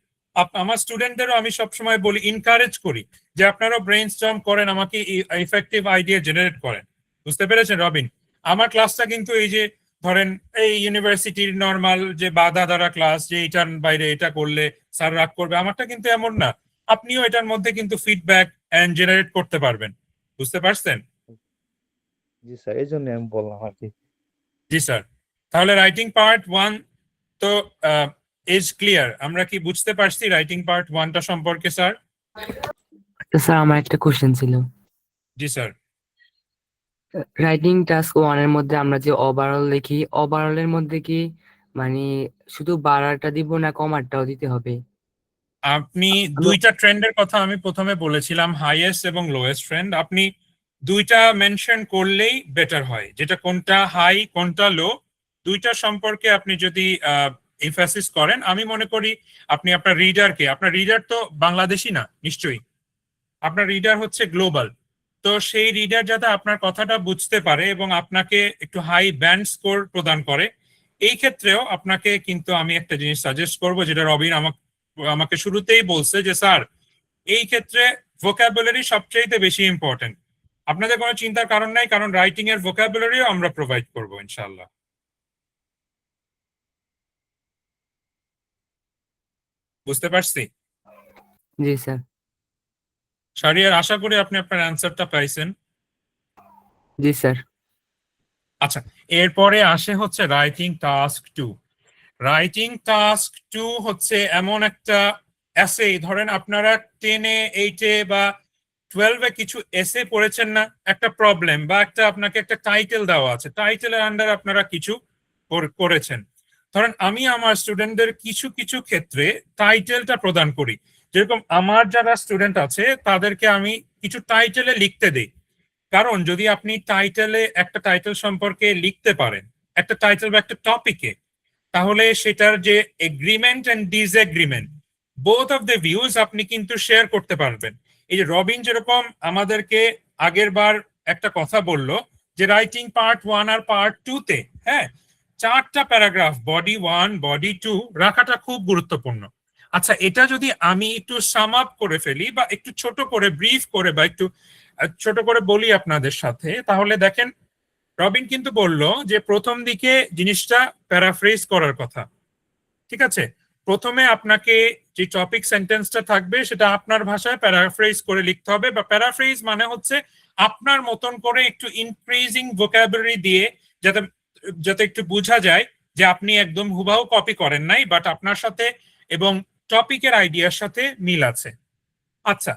আমার স্টুডেন্টদেরও আমি সবসময় বলি, ইনকারেজ করি যে আপনারাও ব্রেন স্টর্ম করেন, আমাকে ইফেক্টিভ আইডিয়া জেনারেট করেন। বুঝতে পেরেছেন রবিন? আমার ক্লাসটা কিন্তু এই যে ধরেন এই ইউনিভার্সিটির নর্মাল যে বাধা দ্বারা ক্লাস, যে এটার বাইরে এটা করলে স্যার রাগ করবে, আমারটা কিন্তু এমন না। আপনিও এটার মধ্যে কিন্তু ফিডব্যাক এন্ড জেনারেট করতে পারবেন। বুঝতে পারছেন? জি স্যার, এই জন্য আমি বললাম আর কি। জি স্যার। তাহলে রাইটিং পার্ট 1 তো ইজ ক্লিয়ার। আমরা কি বুঝতে পারছি রাইটিং পার্ট 1টা সম্পর্কে স্যার? তো স্যার আমার একটা কোশ্চেন ছিল। জি স্যার। রাইটিং টাস্ক 1 এর মধ্যে আমরা যে ওভারঅল লিখি, ওভারঅল এর মধ্যে কি মানে শুধু বাড়াটা দিব না কমাটাও দিতে হবে? আপনি আমি দুইটা ট্রেন্ডের কথা আমি প্রথমে বলেছিলাম, হাইয়েস্ট এবং লোয়েস্ট ট্রেন্ড। আপনি দুইটা মেনশন করলেই বেটার হয়, যেটা কোনটা হাই কোনটা লো দুইটা সম্পর্কে আপনি যদি এমফাসিস করেন, আমি মনে করি আপনি আপনার রিডার তো বাংলাদেশি না নিশ্চয়ই, আপনার রিডার হচ্ছে গ্লোবাল। তো সেই রিডার যাতে আপনার কথাটা বুঝতে পারে এবং আপনাকে একটু হাই ব্যান্ড স্কোর প্রদান করে, এই ক্ষেত্রেও আপনাকে কিন্তু আমি একটা জিনিস সাজেস্ট করব, যেটা রবিন আমাকে শুরুতেই বলছে যে স্যার এই ক্ষেত্রে ভোকাবুলারি সবচেয়ে বেশি ইম্পর্টেন্ট। আপনাদের কোনো চিন্তার কারণ নাই, কারণ রাইটিং এর ভোকাবুলারিও আমরা প্রোভাইড করব ইনশাআল্লাহ। বুঝতে পারছি জি স্যার। শারিয়ার? আশা করি আপনি আপনার অ্যান্সারটা পাইছেন। জি স্যার। আচ্ছা, এরপরে আসে হচ্ছে রাইটিং টাস্ক 2। রাইটিং টাস্ক 2 হচ্ছে এমন একটা অ্যাসে, ধরেন আপনারা 10-এ 8-এ বা 12-এ কিছু এসে পড়েছেন না, একটা প্রবলেম বা একটা আপনাকে একটা টাইটেল দেওয়া আছে, টাইটেলের আন্ডার আপনারা কিছু করেছেন। ধরেন আমি আমার স্টুডেন্টদের কিছু কিছু ক্ষেত্রে টাইটেলটা প্রদান করি, যেরকম আমার যারা স্টুডেন্ট আছে তাদেরকে আমি কিছু টাইটেলে লিখতে দেই, কারণ যদি আপনি টাইটেলে একটা টাইটেল সম্পর্কে লিখতে পারেন, একটা টাইটেল বা একটা টপিকে, তাহলে সেটার যে agreement and disagreement both of the views আপনি কিন্তু শেয়ার করতে পারবেন। এই যে রবিন যেরকম আমাদেরকে আগের বার একটা কথা বলল যে রাইটিং পার্ট 1 আর পার্ট 2-তে, হ্যাঁ, 4টা প্যারাগ্রাফ বডি 1 বডি 2 রাখাটা খুব গুরুত্বপূর্ণ। আচ্ছা, এটা যদি আমি একটু সাম আপ করে ফেলি বা একটু ছোট করে ব্রিফ করে বা একটু ছোট করে বলি আপনাদের সাথে, তাহলে দেখেন রবিন কিন্তু বলল যে প্রথম দিকে জিনিসটা প্যারাফ্রেজ করার কথা, ঠিক আছে? প্রথমে আপনাকে যে টপিক সেন্টেন্সটা থাকবে সেটা আপনার ভাষায় প্যারাফ্রেজ করে লিখতে হবে, বা প্যারাফ্রেজ মানে হচ্ছে আপনার মতন করে একটু ইনক্রিজিং ভোকাবুলারি দিয়ে, যাতে যাতে একটু বোঝা যায় যে আপনি একদম হুবাহু কপি করেন নাই, বাট আপনার সাথে এবং টপিকের আইডিয়ার সাথে মিল আছে। আচ্ছা,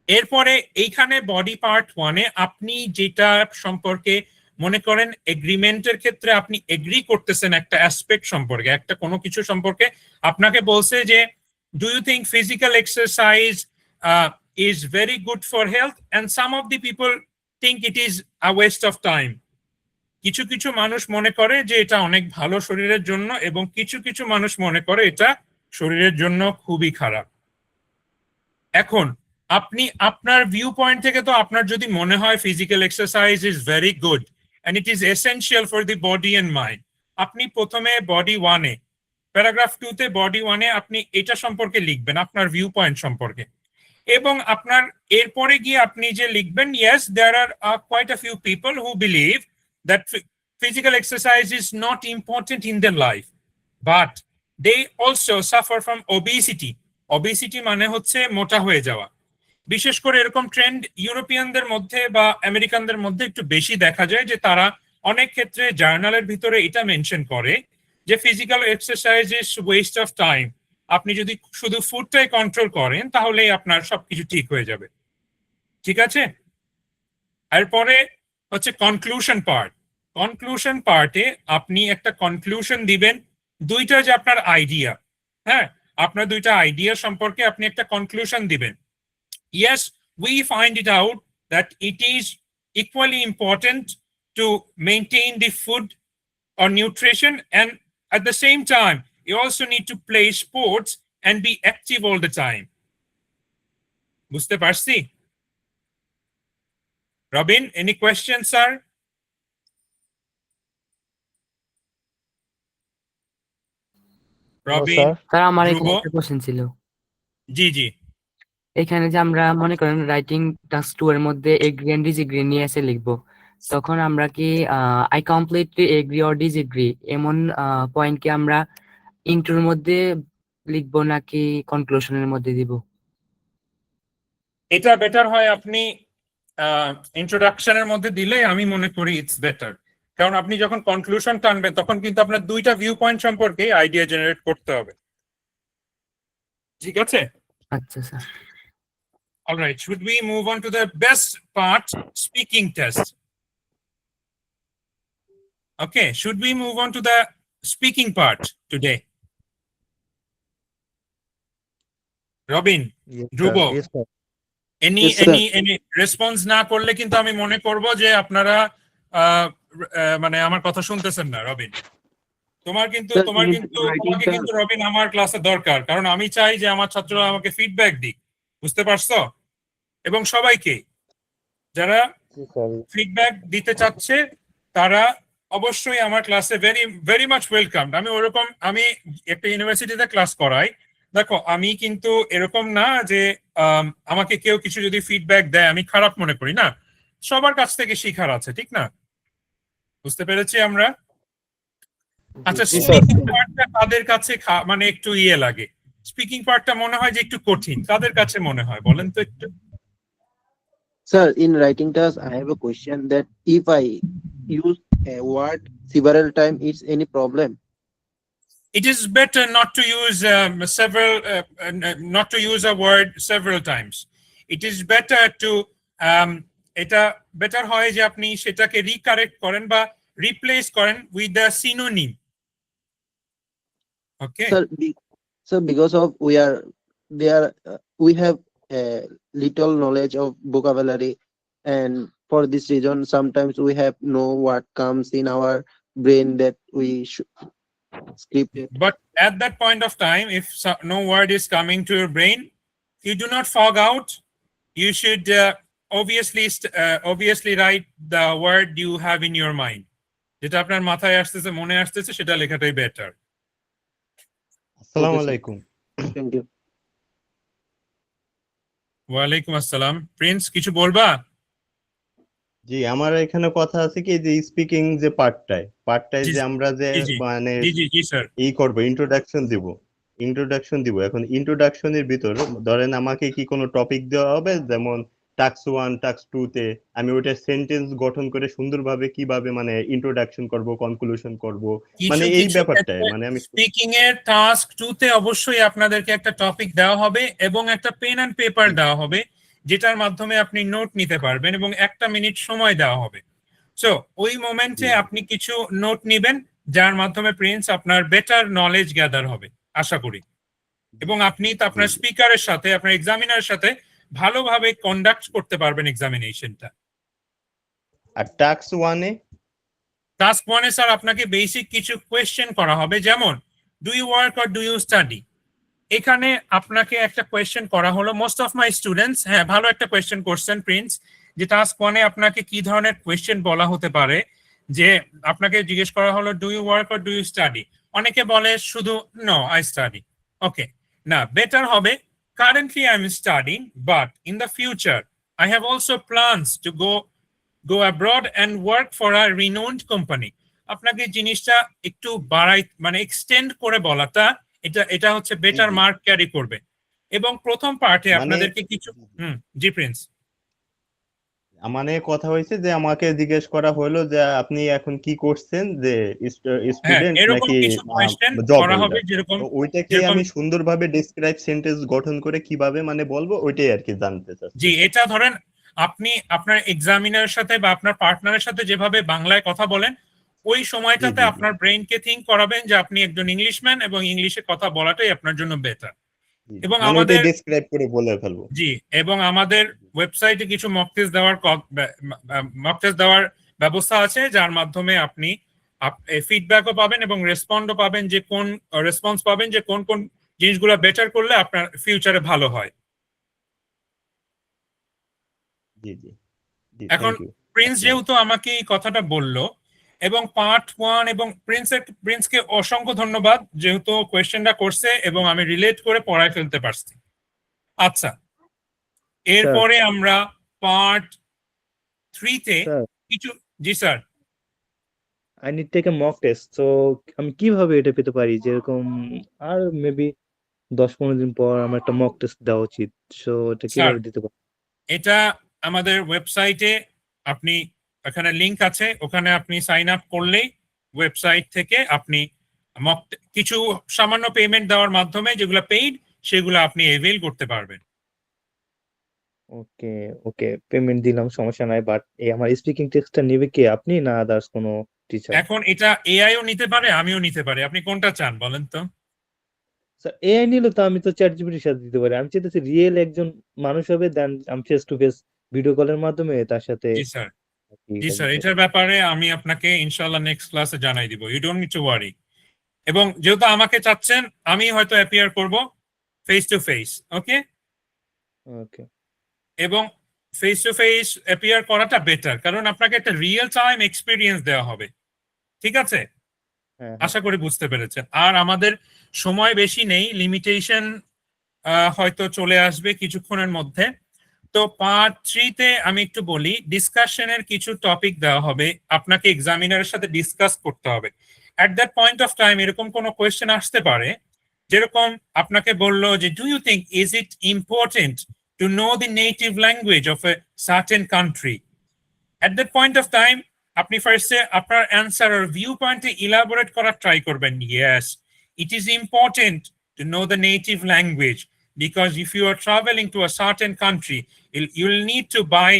এরপরে এইখানে বডি পার্ট 1-এ আপনি যেটা সম্পর্কে মনে করেন এগ্রিমেন্টের ক্ষেত্রে আপনি এগ্রি করতেছেন একটা অ্যাসপেক্ট সম্পর্কে, একটা কোনো কিছু সম্পর্কে আপনাকে বলছে যে do you think physical exercise is very good for health and some of the people think it is a waste of time. কিছু কিছু মানুষ মনে করে যে এটা অনেক ভালো শরীরের জন্য, এবং কিছু কিছু মানুষ মনে করে এটা শরীরের জন্য খুবই খারাপ। এখন আপনি আপনার ভিউ পয়েন্ট থেকে তো আপনার যদি মনে হয় physical exercise is very good and it is essential for the body and mind, আপনি প্রথমে বডি 1-এ প্যারাগ্রাফ 2-তে বডি 1-এ আপনি এটা সম্পর্কে লিখবেন, আপনার ভিউ পয়েন্ট সম্পর্কে, এবং আপনার এরপরে গিয়ে আপনি যে লিখবেন yes there are quite a few people who believe that physical exercise is not important in their life but they also suffer from obesity. obesity মানে হচ্ছে মোটা হয়ে যাওয়া। বিশেষ করে এরকম ট্রেন্ড ইউরোপিয়ানদের মধ্যে বা আমেরিকানদের মধ্যে একটু বেশি দেখা যায়, যে তারা অনেক ক্ষেত্রে জার্নালের ভিতরে এটা মেনশন করে যে physical exercise is West of time. আপনি যদি শুধু ফুডটাই কন্ট্রোল করেন তাহলে আপনার সবকিছু ঠিক হয়ে যাবে, ঠিক আছে? এরপরে হচ্ছে কনক্লুশন পার্ট। কনক্লুশন পার্টে আপনি একটা কনক্লুশন দিবেন, দুইটা যে আপনার আইডিয়া, হ্যাঁ, আপনার দুইটা আইডিয়া সম্পর্কে আপনি একটা কনক্লুশন দিবেন। Yes, we find it out that it is equally important to maintain the food or nutrition, and at the same time, you also need to play sports and be active all the time. বুঝতে পারছি? Robin, any questions, sir? Robin, sir. Sir আমার এখানে ধ্রুব? একটা কোশ্চেন ছিল। জি জি, এখানে যে আমরা মনে করেন রাইটিং টাস্ক 2 এর মধ্যে এগ্রি এন্ড ডিসএগ্রি নিয়ে এসে লিখবো, তখন আমরা কি I completely agree or disagree এমন পয়েন্ট কি আমরা ইন্ট্রোর মধ্যে লিখবো নাকি কনক্লুশনের মধ্যে দিব? এটা বেটার হয় আপনি ইন্ট্রোডাকশনের মধ্যে দিলে আমি মনে করি ইটস বেটার, কারণ আপনি যখন কনক্লুশন টানবেন তখন কিন্তু আপনার দুইটা ভিউ পয়েন্ট সম্পর্কে আইডিয়া জেনারেট করতে হবে, ঠিক আছে? আচ্ছা sir. All right, should we move on to the best part, speaking test? Okay, should we move on to the speaking part today? Robin, Dhruv, Yes, sir. Yes, sir. any response না করলে কিন্তু আমি মনে করব যে আপনারা মানে আমার কথা শুনতেছেন না। রবিন, তোমাকে কিন্তু রবিন আমার ক্লাসে দরকার, কারণ আমি চাই যে আমার ছাত্ররা আমাকে ফিডব্যাক দিক, বুঝতে পারছো? এবং সবাইকে যারা জি, স্যার। ফিডব্যাক দিতে চাচ্ছে তারা অবশ্যই আমার ক্লাসে ভেরি মাচ ওয়েলকাম। আমি একটা ইউনিভার্সিটিতে ক্লাস করাই, দেখো আমি কিন্তু এরকম না যে আমাকে কেউ কিছু যদি ফিডব্যাক দেয় আমি খারাপ মনে করি, না, সবার কাছ থেকে শিখার আছে, ঠিক না? বুঝতে পেরেছি আমরা? আচ্ছা, জি, স্পিকিং পার্টটা তাদের কাছে মানে একটু ইয়ে লাগে, স্পিকিং পার্টটা মনে হয় যে একটু কঠিন, তাদের কাছে মনে হয়, বলেন তো একটু। Sir, in writing task, I have a question that if I use a word several times, it's any problem? It is better not to use not to use a word several times. It is better to এটা বেটার হয় যে আপনি সেটাকে রিকারেক্ট করেন বা রিপ্লেস করেন with the synonym. Okay Sir, because of we have little knowledge of vocabulary, and for this reason, sometimes we have no what comes in our brain that we should script it. but at that point of time, if no word is coming to your brain, you do not fog out. You should obviously write the word you have in your mind. যেটা আপনার মাথায় আসতেছে, মনে আসতেছে, সেটা লেখাটাই বেটার। আসসালামু Okay, sir. আলাইকুম। Thank you. ওয়ালাইকুম আসসালাম। প্রিন্স, কিছু বলবা? জি, আমার এখানে কথা আছে কি যে স্পিকিং যে পার্টটায় জি, যে আমরা যে জি, জি। মানে জি স্যার। করব, ইন্ট্রোডাকশন দিব। এখন ইন্ট্রোডাকশনের ভিতর ধরেন আমাকে কি কোনো টপিক দেওয়া হবে, যেমন টাস্ক 1 টাস্ক 2 তে আমি ওইটা সেন্টেন্স গঠন করে সুন্দরভাবে কিভাবে মানে ইন্ট্রোডাকশন করব, কনক্লুশন করব, মানে এই ব্যাপারটায় মানে আমি স্পিকিং এর টাস্ক 2 তে অবশ্যই আপনাদেরকে একটা টপিক দেওয়া হবে এবং একটা পেন এন্ড পেপার দেওয়া হবে, যেটার মাধ্যমে আপনি নোট নিতে পারবেন, এবং 1 মিনিট সময় দেওয়া হবে। সো ওই মোমেন্টে আপনি কিছু নোট নেবেন, যার মাধ্যমে প্রিন্স আপনার বেটার নলেজ গ্যাদার হবে আশা করি, এবং আপনি তো আপনার স্পিকারের সাথে, আপনার এক্সামিনারের সাথে ভালোভাবে কন্ডাক্ট করতে পারবেন এক্সামিনেশনটা। আর টাস্ক 1 এ টাস্ক 1 এ স্যার আপনাকে বেসিক কিছু কোয়েশ্চেন করা হবে, যেমন do you work or do you study. এখানে আপনাকে একটা কোয়েশ্চেন করা হলো, মোস্ট অফ মাই স্টুডেন্টস, হ্যাঁ ভালো একটা কোয়েশ্চেন করছেন প্রিন্স, যে টাস্ক 1 এ আপনাকে কি ধরনের কোয়েশ্চেন বলা হতে পারে, যে আপনাকে জিজ্ঞেস করা হলো do you work or do you study. অনেকে বলে শুধু নো আই স্টাডি। ওকে, না, বেটার হবে currently I am studying, but in the future I have also plans two go abroad and work for a renowned company. আপনাকে জিনিসটা একটু বাড়াই, মানে এক্সটেন্ড করে বলাটা, এটা হচ্ছে বেটার মার্ক ক্যারি করবে। এবং প্রথম পার্টে আপনাদেরকে কিছু জি প্রিন্স। মানে কথা হয়েছে যে আমাকে জিজ্ঞেস করা হলো যে আপনি এখন কি করছেন, যে স্টুডেন্ট এরকম নাকি কিছু কোয়েশ্চেন জব করা হবে, হোল্ডার। যেরকম ওইটাকে আমি সুন্দরভাবে ডেসক্রাইব সেন্টেন্স গঠন করে কিভাবে মানে বলবো, ওইটাই আর কি জানতে চাচ্ছি। জি, এটা ধরেন আপনি আপনার এক্সামিনারের সাথে বা আপনার পার্টনারের সাথে যেভাবে বাংলায় কথা বলেন, ওই সময়টাতে আপনার ব্রেইনকে থিঙ্ক করাবেন যে আপনি একজন ইংলিশম্যান এবং ইংলিশে কথা বলাটাই আপনার জন্য বেটার। এবং মানে আমাদের ওইটাই ডেসক্রাইব করে বলে ফেলবো। জি, এবং আমাদের ওয়েবসাইটে কিছু মক টেস্ট দেওয়ার ব্যবস্থা আছে, যার মাধ্যমে আপনি ফিডব্যাকও পাবেন এবং রেসপন্ডও পাবেন, যে কোন রেসপন্স পাবেন যে কোন কোন জিনিসগুলো বেটার করলে আপনার ফিউচারে ভালো হয়। জি জি জি, এখন থ্যাংক ইউ। প্রিন্স যেহেতু আমাকে এই কথাটা বললো, এবং পার্ট 1 এবং প্রিন্সকে অসংখ্য ধন্যবাদ যেহেতু কোয়েশ্চেনটা করছে এবং আমি রিলেট করে পড়ায় ফেলতে পারছি। আচ্ছা, এরপরে আমরা পার্ট 3 তে স্যার, কিছু, জি sir. I need take a mock test, তো আমি কিভাবে এটা পেতে পারি? যেরকম আর মেবি 10-15 দিন পর আমার একটা মক টেস্ট দেওয়া উচিত, সো এটা স্যার, কিভাবে দিতে পারি? এটা আমাদের ওয়েবসাইটে আপনি, এখানে লিংক আছে, ওখানে আপনি সাইন আপ করলেই ওয়েবসাইট থেকে আপনি কিছু সামান্য পেমেন্ট দেওয়ার মাধ্যমে, যেগুলো পেইড, সেগুলো আপনি এভেল করতে পারবেন। ওকে ওকে, পেমেন্ট দিলাম, সমস্যা নাই, বাট এই আমার স্পিকিং টেস্টটা নেবে কে, আপনি না আদার্স কোনো টিচার? এখন এটা এআইও নিতে পারে, আমিও নিতে পারি, আপনি কোনটা চান বলেন তো? স্যার, এআই নিলে তো আমি তো চ্যাট জিপিটির সাথে দিতে পারি। আমি চাইতেছি রিয়েল একজন মানুষ হবে, দেন আমি ফেস টু ফেস ভিডিও কলের মাধ্যমে তার সাথে জি স্যার, জি এটা স্যার, দিতে এটার ব্যাপারে আমি আপনাকে ইনশাআল্লাহ নেক্সট ক্লাসে জানাই দিব, you don't need to worry. এবং যেহেতু আমাকে চাচ্ছেন, আমি হয়তো অ্যাপিয়ার করব face to face. Okay, okay এবং ফেস টু ফেস অ্যাপিয়ার করাটা বেটার, কারণ আপনাকে একটা রিয়েল টাইম এক্সপিরিয়েন্স দেওয়া হবে। ঠিক আছে, হ্যাঁ আশা করি বুঝতে পেরেছেন। আর আমাদের সময় বেশি নেই, লিমিটেশন হয়তো চলে আসবে কিছুক্ষণের মধ্যে। তো পার্ট 3 তে আমি একটু বলি, ডিসকাশনের কিছু টপিক দেওয়া হবে, আপনাকে এক্সামিনারের সাথে ডিসকাস করতে হবে। At that point of time এরকম কোনো কোয়েশ্চেন আসতে পারে, যেরকম আপনাকে বললো যে do you think is it important to know the native language of a certain country. At that point of time আপনি ফার্স্টে আপনার অ্যান্সার আর ভিউ পয়েন্টে ইলাবোরেট করার ট্রাই করবেন। Yes, it is important to know the native language, because if you are traveling to a certain country, you'll need to buy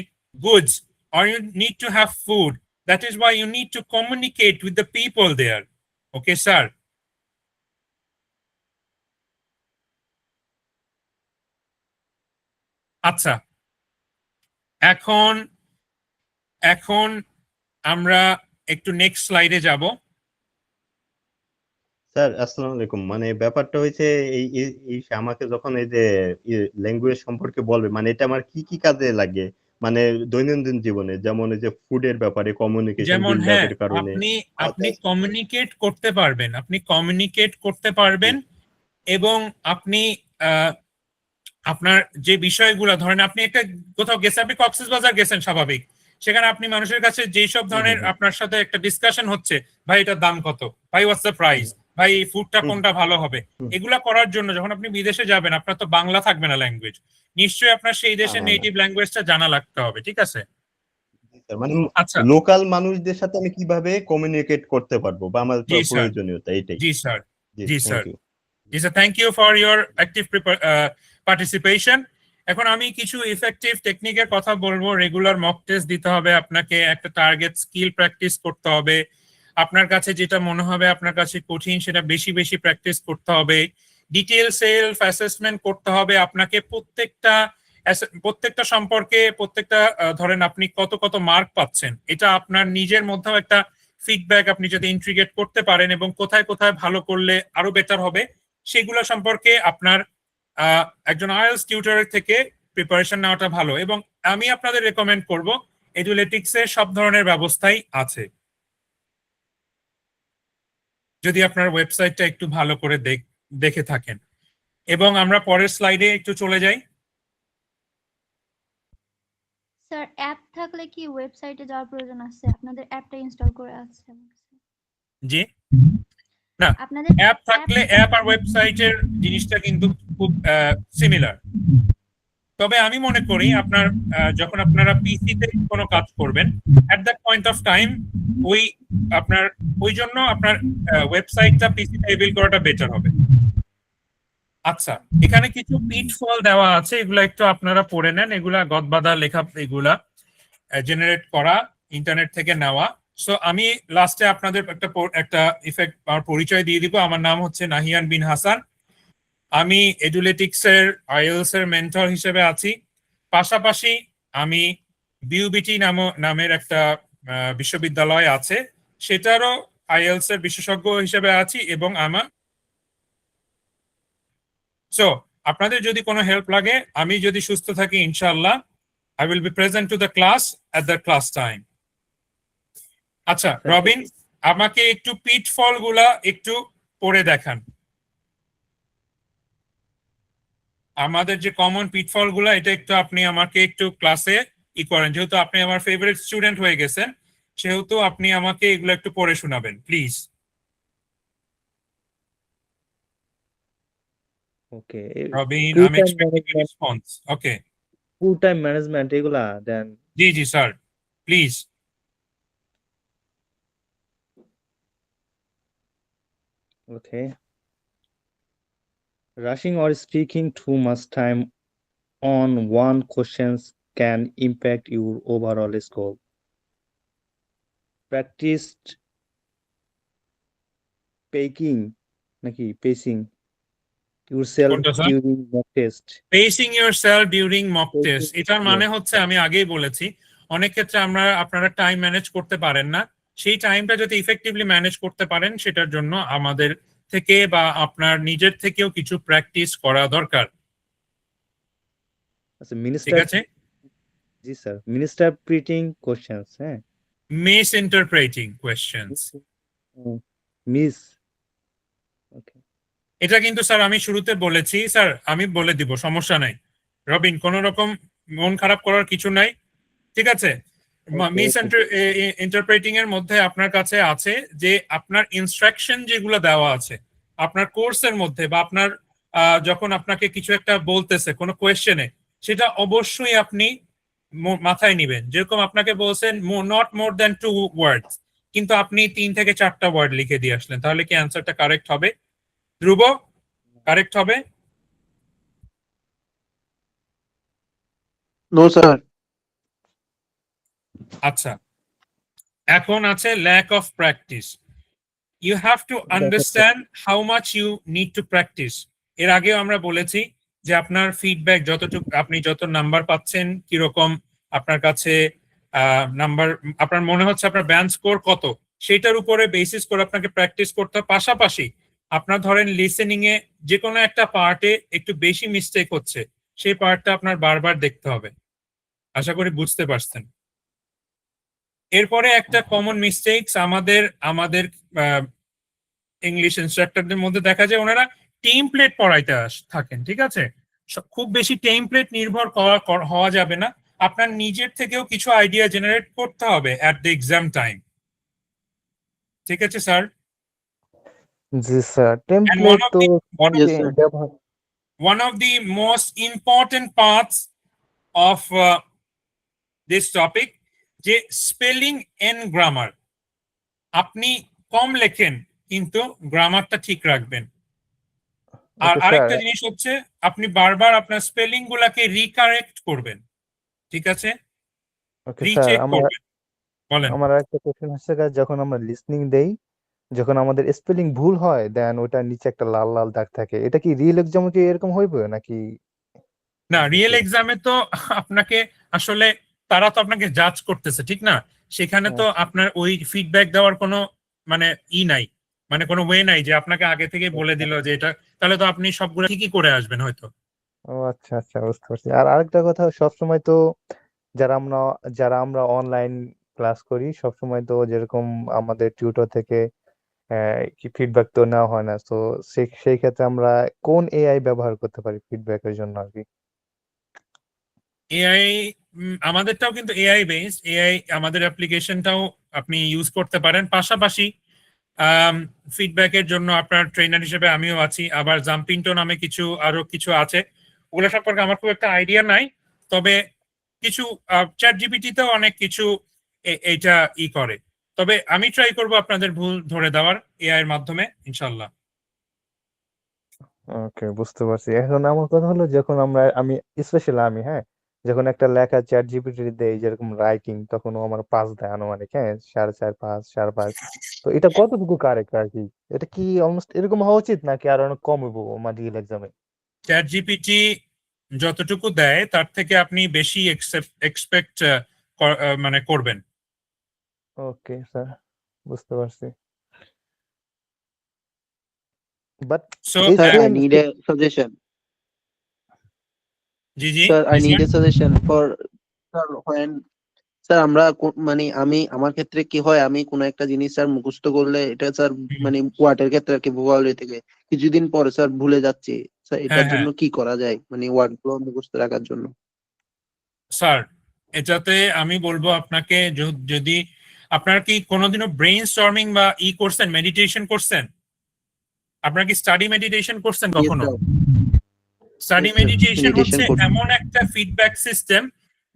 goods or you need to have food. That is why you need to communicate with the people there. Okay, sir? আচ্ছা, এখন এখন আমরা একটু নেক্সট স্লাইডে যাব। স্যার আসসালামু আলাইকুম, মানে ব্যাপারটা হয়েছে এই আমাকে যখন এই যে ল্যাঙ্গুয়েজ সম্পর্কে বলবে, মানে এটা আমার কি কি কাজে লাগে, মানে দৈনন্দিন জীবনে, যেমন এই যে ফুডের ব্যাপারে কমিউনিকেশন যেমন বিল্ড হ্যাঁ, আপের কারণে। আপনি কমিউনিকেট করতে পারবেন, এবং আপনি আপনার যে বিষয়গুলো, ধরেন আপনি একটা কোথাও গেছেন, আপনি কক্সবাজার গেছেন স্বাভাবিক, সেখানে আপনি মানুষের কাছে যেসব ধরনের আপনার সাথে একটা ডিসকাশন হচ্ছে, ভাই এটার দাম কত, ভাই হোয়াটস দ্য প্রাইস, ভাই ফুডটা কোনটা ভালো হবে, এগুলা করার জন্য যখন আপনি বিদেশে যাবেন, আপনার তো বাংলা থাকবে না ল্যাঙ্গুয়েজ, নিশ্চয়ই আপনার সেই দেশের নেটিভ ল্যাঙ্গুয়েজটা জানা লাগতে হবে, ঠিক আছে? মানে আচ্ছা, লোকাল মানুষদের সাথে আমি কিভাবে কমিউনিকেট করতে পারবো বা আমার জি স্যার, প্রয়োজনীয়তা এটাই। জি স্যার, জি স্যার, থ্যাংক ইউ। জি sir, thank you for your active participation. এখন আমি কিছু ইফেক্টিভ টেকনিকের কথা বলবো। রেগুলার মক টেস্ট দিতে হবে আপনাকে, একটা টার্গেট স্কিল প্র্যাকটিস করতে হবে, আপনার কাছে যেটা মনে হবে আপনার কাছে কঠিন সেটা বেশি বেশি প্র্যাকটিস করতে হবে, ডিটেল সেলফ অ্যাসেসমেন্ট করতে হবে আপনাকে, প্রত্যেকটা সম্পর্কে, ধরেন আপনি কত কত মার্ক পাচ্ছেন, এটা আপনার নিজের মধ্যেও একটা ফিডব্যাক আপনি যদি ইন্টিগ্রেট করতে পারেন এবং কোথায় কোথায় ভালো করলে আরো বেটার হবে সেগুলো সম্পর্কে আপনার একজন আইএলটিএস টিউটরের থেকে প্রিপারেশন নেওয়াটা ভালো। এবং আমি আপনাদের রেকমেন্ড করব, এডুলেটিক্স এর সব ধরনের ব্যবস্থাই আছে, যদি আপনার ওয়েবসাইটটা একটু ভালো করে দেখে থাকেন। এবং আমরা পরের স্লাইডে একটু চলে যাই। স্যার অ্যাপ থাকলে কি ওয়েবসাইটে যাওয়ার প্রয়োজন আছে? আপনাদের অ্যাপটা ইনস্টল করে আছে? জি না, আপনাদের অ্যাপ থাকলে অ্যাপ আর ওয়েবসাইটের জিনিসটা কিন্তু খুব সিমিলার। তবে আমি মনে করি আপনার যখন আপনারা পিসিতে কোনো কাজ করবেন, এট দ্যাট পয়েন্ট অফ টাইম ওই জন্য আপনার ওয়েবসাইটটা পিসিতে এবিল করাটা বেটার হবে। আচ্ছা, এখানে কিছু পিটফল দেওয়া আছে, এগুলা একটু আপনারা পড়ে নেন। এগুলা গদবাদা লেখা, এগুলা জেনারেট করা, ইন্টারনেট থেকে নেওয়া। সো আমি লাস্টে আপনাদের একটা ইফেক্ট আমার পরিচয় দিয়ে দিব। আমার নাম হচ্ছে নাহিয়ান বিন হাসান, আমি এডুলেটিক্স এর আইএলটিএস এর মেন্টর হিসেবে আছি। পাশাপাশি আমি বিউবিটি নামের একটা বিশ্ববিদ্যালয় আছে, সেটারও আইএলটিএস এর বিশেষজ্ঞ হিসেবে আছি। এবং সো আপনাদের যদি কোনো হেল্প লাগে, আমি যদি সুস্থ থাকি, ইনশাআল্লাহ I will be present to the class at the class time. আচ্ছা রবিন, আমাকে একটু পিটফল গুলা একটু পড়ে দেখান। আমাদের যে কমন পিটফল গুলা, এটা একটু আপনি আমাকে একটু ক্লাসে করেন, যেহেতু আপনি আমার ফেভারিট স্টুডেন্ট হয়ে গেছেন, সেহেতু আপনি আমাকে এগুলো একটু পড়ে শোনাবেন please. Okay, Robin, to I'm time expecting a management, response. Okay. To time management এগুলা দেন। জি জি sir, please. Okay, rushing or speaking too much time on one question can impact your overall score. Practiced pacing yourself কোনটা sir? during mock test. পেসিং yourself during mock test, Pacing, এটার মানে yes. হচ্ছে, আমি আগেই বলেছি, অনেক ক্ষেত্রে আপনারা টাইম ম্যানেজ করতে পারেন না। সেই টাইমটা যদি ইফেক্টিভলি ম্যানেজ করতে পারেন, সেটার জন্য আমাদের থেকে বা আপনার নিজের থেকেও কিছু প্র্যাকটিস করা দরকার। আচ্ছা, ঠিক মিনিস্টার, আছে? জি স্যার, misinterpreting questions, হ্যাঁ, মিস ইন্টারপ্রেটিং কোয়েশ্চেন্স, মিস, ওকে, এটা কিন্তু স্যার আমি শুরুতে বলেছি। স্যার আমি বলে দিব, সমস্যা নাই। রবিন, কোন রকম মন খারাপ করার কিছু নাই, ঠিক আছে? মিস ইন্টারপ্রেটিং এর মধ্যে আপনার কাছে আছে যে আপনার ইনস্ট্রাকশন যেগুলো দেওয়া আছে আপনার কোর্সের মধ্যে, বা আপনার যখন আপনাকে কিছু একটা বলতেছে কোনো কোয়েশ্চেনে, সেটা অবশ্যই আপনি মাথায় নিবেন। যেরকম আপনাকে বলছেন নট মোর দ্যান 2 ওয়ার্ডস, কিন্তু আপনি 3 থেকে 4টা ওয়ার্ড লিখে দিয়ে আসলেন, তাহলে কি অ্যান্সারটা কারেক্ট হবে? ধ্রুব, কারেক্ট হবে? No, sir. আচ্ছা, এখন আছে lack of practice. You have to understand how much you need to practise. এর আগেও আমরা বলেছি যে আপনার ফিডব্যাক যতটুকু, আপনি যত নাম্বার পাচ্ছেন, কিরকম আপনার কাছে নাম্বার, আপনার মনে হচ্ছে আপনার ব্যান্ড স্কোর কত, সেটার উপরে বেসিস করে আপনাকে প্র্যাকটিস করতে হবে। পাশাপাশি আপনার ধরেন লিসেনিং এ যে কোনো একটা পার্টে একটু বেশি মিস্টেক হচ্ছে, সেই পার্টটা আপনার বারবার দেখতে হবে। আশা করি বুঝতে পারছেন। এরপরে একটা কমন মিস্টেকস আমাদের আমাদের ইংলিশ ইনস্ট্রাক্টরদের মধ্যে দেখা যায়, ওনারা টেমপ্লেট পড়াইতে থাকেন। ঠিক আছে, খুব বেশি টেমপ্লেট নির্ভর হওয়া যাবে না, আপনার নিজের থেকেও কিছু আইডিয়া জেনারেট করতে হবে অ্যাট দ্য এক্সাম টাইম। ঠিক আছে স্যার? জি স্যার, And টেমপ্লেট তো Yes, sir. ব্যবহার one of the most important parts of this topic, যে স্পেলিং এন্ড গ্রামার। আপনি কম লেখেন কিন্তু গ্রামারটা ঠিক রাখবেন। আর ওকে স্যার। আরেকটা জিনিস হচ্ছে, আপনি বারবার আপনার স্পেলিং গুলাকে রিকারেক্ট করবেন। ঠিক আছে, ওকে স্যার, রিচেক করবেন। বলেন। আমার একটা কোশ্চেন হচ্ছে যখন আমরা লিসনিং দেই, যখন আমাদের স্পেলিং ভুল হয়, দেন ওটার নিচে একটা লাল লাল দাগ থাকে, এটা কি রিয়েল এক্সামে কি এরকম হইবে নাকি? না, রিয়েল এক্সামে তো আপনাকে আসলে তারা তো আপনাকে জাজ করতেছে, ঠিক না? সেখানে তো আপনার ওই ফিডব্যাক দেওয়ার কোনো মানে নাই, মানে কোনো ওয়ে নাই যে আপনাকে আগে থেকে বলে দিল যে এটা, তাহলে তো আপনি সবগুলো ঠিকই করে আসবেন হয়তো। ও আচ্ছা আচ্ছা, বুঝতে পারছি। আর আরেকটা কথা, সবসময় তো যারা আমরা অনলাইন ক্লাস করি, সবসময় তো যেরকম আমাদের টিউটর থেকে কি ফিডব্যাক তো নেওয়া হয় না, তো সেই ক্ষেত্রে আমরা কোন এআই ব্যবহার করতে পারি ফিডব্যাকের জন্য আর কি? এআই, আমাদেরটাও কিন্তু এআই বেসড। এআই আমাদের অ্যাপ্লিকেশনটাও আপনি ইউজ করতে পারেন। পাশাপাশি ফিডব্যাকের জন্য আপনার ট্রেনার হিসেবে আমিও আছি, আবার জাম্পিংটো নামে আরো কিছু আছে, ওগুলো সম্পর্কে আমার খুব একটা আইডিয়া নাই। তবে কিছু চ্যাট জিপিটিতেও অনেক কিছু এইটা করে। তবে আমি ট্রাই করব আপনাদের ভুল ধরে দেওয়ার এআই এর মাধ্যমে, ইনশাল্লাহ। ওকে, বুঝতে পারছি। এখন আমার কথা হলো, যখন আমি স্পেশালি হ্যাঁ, যখন একটা লেখা চ্যাট জিপিটি দেই, যেরকম রাইটিং, তখন ও আমার 5 দেয় আনুমানিক, হ্যাঁ, 4.5, 5, 5.5। তো এটা কতটুকু কারেক্ট আর কি? এটা কি অলমোস্ট এরকম হওয়া উচিত নাকি আরো অনেক কম হইব আমার রিয়েল এক্সামে? চ্যাট জিপিটি যতটুকু দেয় তার থেকে আপনি বেশি এক্সপেক্ট মানে করবেন। ওকে স্যার, বুঝতে পারছি। বাট সো এই Sir, I same need a suggestion. G G Sir, I G need sir. a suggestion for sir when sir আমরা মানে আমার ক্ষেত্রে কি হয়, আমি কোনো একটা জিনিস স্যার মুখস্থ করলে এটা স্যার মানে ওয়ার্ডের ক্ষেত্রে আর কি, ভোকাবুলারি থেকে কিছুদিন পরে স্যার ভুলে যাচ্ছি। স্যার হ্যাঁ এটার হ্যাঁ জন্য কি করা যায়, মানে ওয়ার্ড গুলো মুখস্থ রাখার জন্য? স্যার, এটাতে আমি বলবো আপনাকে, যদি আপনার কি কোনোদিনও ব্রেইন স্টর্মিং বা করছেন, মেডিটেশন করছেন? আপনার কি স্টাডি মেডিটেশন করছেন Yes, কখনো? sir. Study Yes, sir. Meditation Meditation হচ্ছে করি। এমন একটা ফিডব্যাক সিস্টেম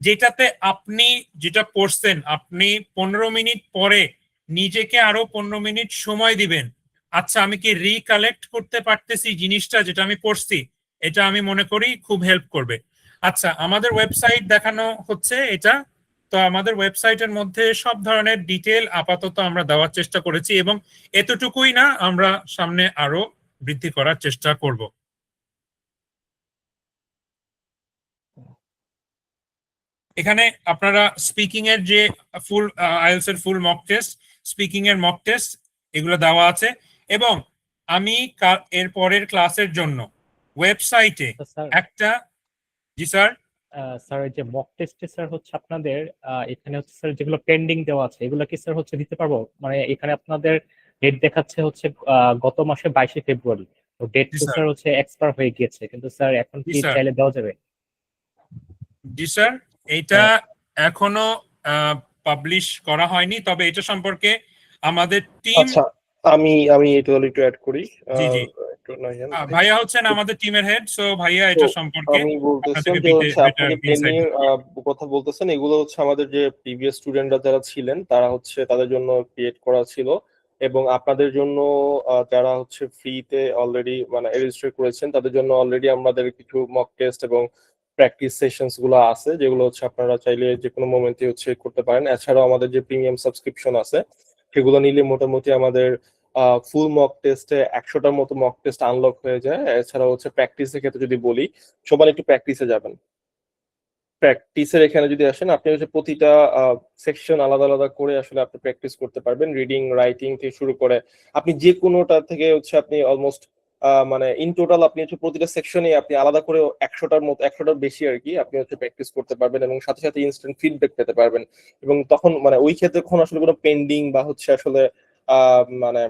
যেটাতে আপনি যেটা পড়ছেন, আপনি 15 মিনিট পরে নিজেকে আরো 15 মিনিট সময় দিবেন। আচ্ছা, আমি কি রিকালেক্ট করতে পারতেছি জিনিসটা যেটা আমি পড়ছি? এটা আমি মনে করি খুব হেল্প করবে। আচ্ছা, আমাদের ওয়েবসাইট দেখানো হচ্ছে এটা, তো আমাদের ওয়েবসাইটের মধ্যে সব ধরনের ডিটেল আপাতত আমরা দেওয়ার চেষ্টা করেছি, এবং এতটুকুই না, আমরা সামনে আরো বৃদ্ধি করার চেষ্টা করব। এখানে আপনারা স্পিকিং এর যে ফুল আইএলটিএস এর ফুল মক টেস্ট, স্পিকিং এর মক টেস্ট, এগুলো দেওয়া আছে। এবং আমি এর পরের ক্লাসের জন্য ওয়েবসাইটে স্যার, একটা, জি স্যার, স্যার এই যে মক টেস্টে স্যার হচ্ছে আপনাদের এখানে হচ্ছে স্যার যেগুলো পেন্ডিং দেওয়া আছে এগুলো কি স্যার হচ্ছে দিতে পারবো? মানে এখানে আপনাদের ডেট দেখাচ্ছে হচ্ছে গত মাসে 22শে ফেব্রুয়ারি, তো ডেট জি তো স্যার, স্যার হচ্ছে এক্সপায়ার হয়ে গিয়েছে, কিন্তু স্যার এখন জি কি স্যার, চাইলে দেওয়া যাবে? জি স্যার, এটা এখনো পাবলিশ করা হয়নি, তবে এটা সম্পর্কে আমাদের টিম, আচ্ছা, আমি এটা একটু অ্যাড করি। জি জি, একটু নাইয়েন। ভাইয়া হচ্ছেন আমাদের টিমের হেড, সো ভাইয়া এটা তো সম্পর্কে আমি বলতেছিলাম আপনাদেরকে যে হচ্ছে বেটার আপনি পেন্ডিং ইনসাইট। কথা বলতেছেন, এগুলো হচ্ছে আমাদের যে প্রিভিয়াস স্টুডেন্টরা যারা ছিলেন তারা হচ্ছে তাদের জন্য ক্রিয়েট করা ছিল, এবং আপনাদের জন্য যারা হচ্ছে ফ্রিতে অলরেডি মানে রেজিস্টার করেছেন তাদের জন্য অলরেডি আমাদের কিছু মক টেস্ট এবং প্র্যাকটিস সেশনস গুলো আছে, যেগুলো হচ্ছে আপনারা চাইলে যে কোনো মোমেন্টে হচ্ছে করতে পারেন। এছাড়াও আমাদের যে প্রিমিয়াম সাবস্ক্রিপশন আছে সেগুলো নিলে মোটামুটি আমাদের ফুল মক টেস্টে 100টার মতো মক টেস্ট আনলক হয়ে যায়। এছাড়া হচ্ছে প্র্যাকটিসের ক্ষেত্রে যদি বলি, সবাই একটু প্র্যাকটিসে যাবেন। প্র্যাকটিসের এখানে যদি আসেন, আপনি হচ্ছে প্রতিটা সেকশন আলাদা আলাদা করে আসলে আপনি প্র্যাকটিস করতে পারবেন। রিডিং, রাইটিং থেকে শুরু করে আপনি যে কোনোটা থেকে হচ্ছে আপনি অলমোস্ট মানে ইন টোটাল আপনি হচ্ছে প্রতিটা সেকশনে আপনি আলাদা করে 100টার বেশি আর কি আপনি হচ্ছে প্র্যাকটিস করতে পারবেন, এবং সাথে সাথে ইনস্ট্যান্ট ফিডব্যাক পেতে পারবেন। এবং তখন মানে ওই ক্ষেত্রে কোনো আসলে কোনো পেন্ডিং বা হচ্ছে আসলে মানে